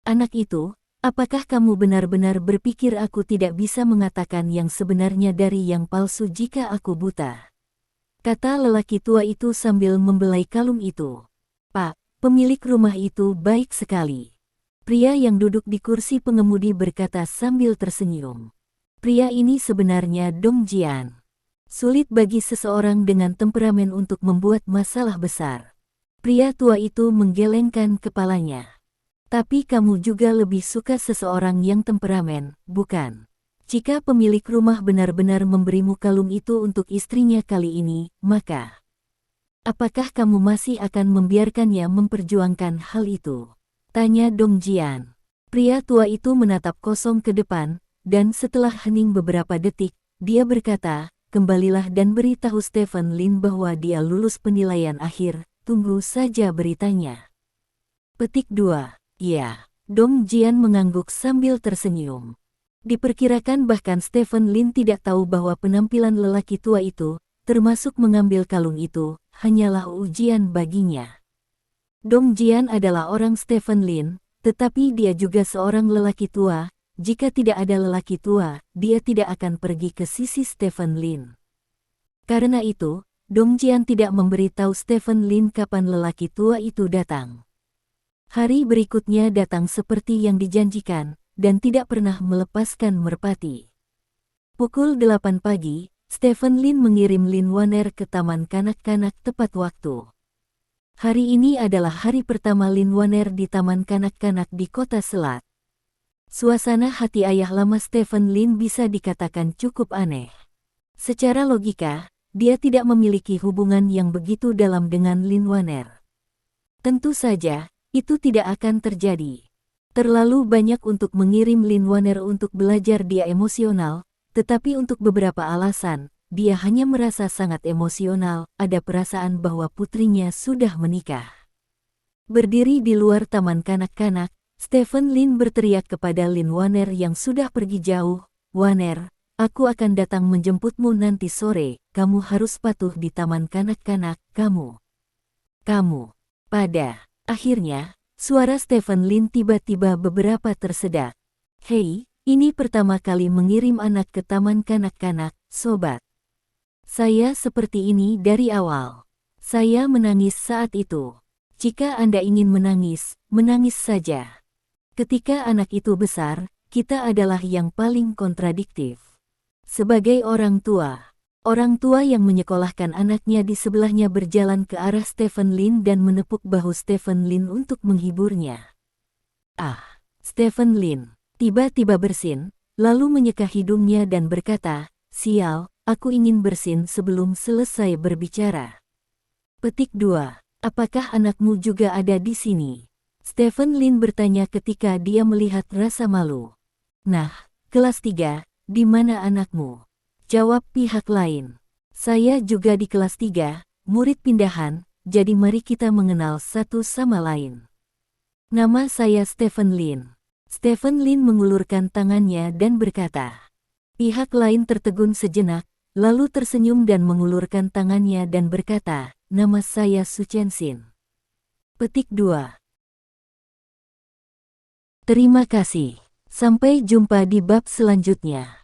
Anak itu, apakah kamu benar-benar berpikir aku tidak bisa mengatakan yang sebenarnya dari yang palsu jika aku buta? Kata lelaki tua itu sambil membelai kalung itu. Pak, pemilik rumah itu baik sekali. Pria yang duduk di kursi pengemudi berkata sambil tersenyum. Pria ini sebenarnya Dong Jian. Sulit bagi seseorang dengan temperamen untuk membuat masalah besar. Pria tua itu menggelengkan kepalanya. Tapi kamu juga lebih suka seseorang yang temperamen, bukan? Jika pemilik rumah benar-benar memberimu kalung itu untuk istrinya kali ini, maka apakah kamu masih akan membiarkannya memperjuangkan hal itu? Tanya Dong Jian. Pria tua itu menatap kosong ke depan, dan setelah hening beberapa detik, dia berkata, kembalilah dan beritahu Stephen Lin bahwa dia lulus penilaian akhir, tunggu saja beritanya. Petik 2. Ya, Dong Jian mengangguk sambil tersenyum. Diperkirakan bahkan Stephen Lin tidak tahu bahwa penampilan lelaki tua itu, termasuk mengambil kalung itu, hanyalah ujian baginya. Dong Jian adalah orang Stephen Lin, tetapi dia juga seorang lelaki tua. Jika tidak ada lelaki tua, dia tidak akan pergi ke sisi Stephen Lin. Karena itu, Dong Jian tidak memberitahu Stephen Lin kapan lelaki tua itu datang. Hari berikutnya datang seperti yang dijanjikan, dan tidak pernah melepaskan merpati. Pukul 8 pagi, Stephen Lin mengirim Lin Waner ke taman kanak-kanak tepat waktu. Hari ini adalah hari pertama Lin Waner di taman kanak-kanak di kota Selat. Suasana hati ayah lama Stephen Lin bisa dikatakan cukup aneh. Secara logika, dia tidak memiliki hubungan yang begitu dalam dengan Lin Waner. Tentu saja, itu tidak akan terjadi. Terlalu banyak untuk mengirim Lin Waner untuk belajar dia emosional, tetapi untuk beberapa alasan, dia hanya merasa sangat emosional, ada perasaan bahwa putrinya sudah menikah. Berdiri di luar taman kanak-kanak, Stephen Lin berteriak kepada Lin Waner yang sudah pergi jauh, "Waner, aku akan datang menjemputmu nanti sore, kamu harus patuh di taman kanak-kanak, kamu." Pada akhirnya, suara Stephen Lin tiba-tiba beberapa tersedak. "Hei, ini pertama kali mengirim anak ke taman kanak-kanak, sobat. Saya seperti ini dari awal. Saya menangis saat itu. Jika Anda ingin menangis, menangis saja. Ketika anak itu besar, kita adalah yang paling kontradiktif. Sebagai orang tua yang menyekolahkan anaknya di sebelahnya berjalan ke arah Stephen Lin dan menepuk bahu Stephen Lin untuk menghiburnya. Stephen Lin tiba-tiba bersin, lalu menyeka hidungnya dan berkata, "Sial, aku ingin bersin sebelum selesai berbicara." Petik 2. Apakah anakmu juga ada di sini? Stephen Lin bertanya ketika dia melihat rasa malu. "Nah, kelas 3, di mana anakmu?" Jawab pihak lain. "Saya juga di kelas 3, murid pindahan, jadi mari kita mengenal satu sama lain. Nama saya Stephen Lin." Stephen Lin mengulurkan tangannya dan berkata. Pihak lain tertegun sejenak, lalu tersenyum dan mengulurkan tangannya dan berkata, "Nama saya Su Chen-sin." Petik 2. Terima kasih. Sampai jumpa di bab selanjutnya.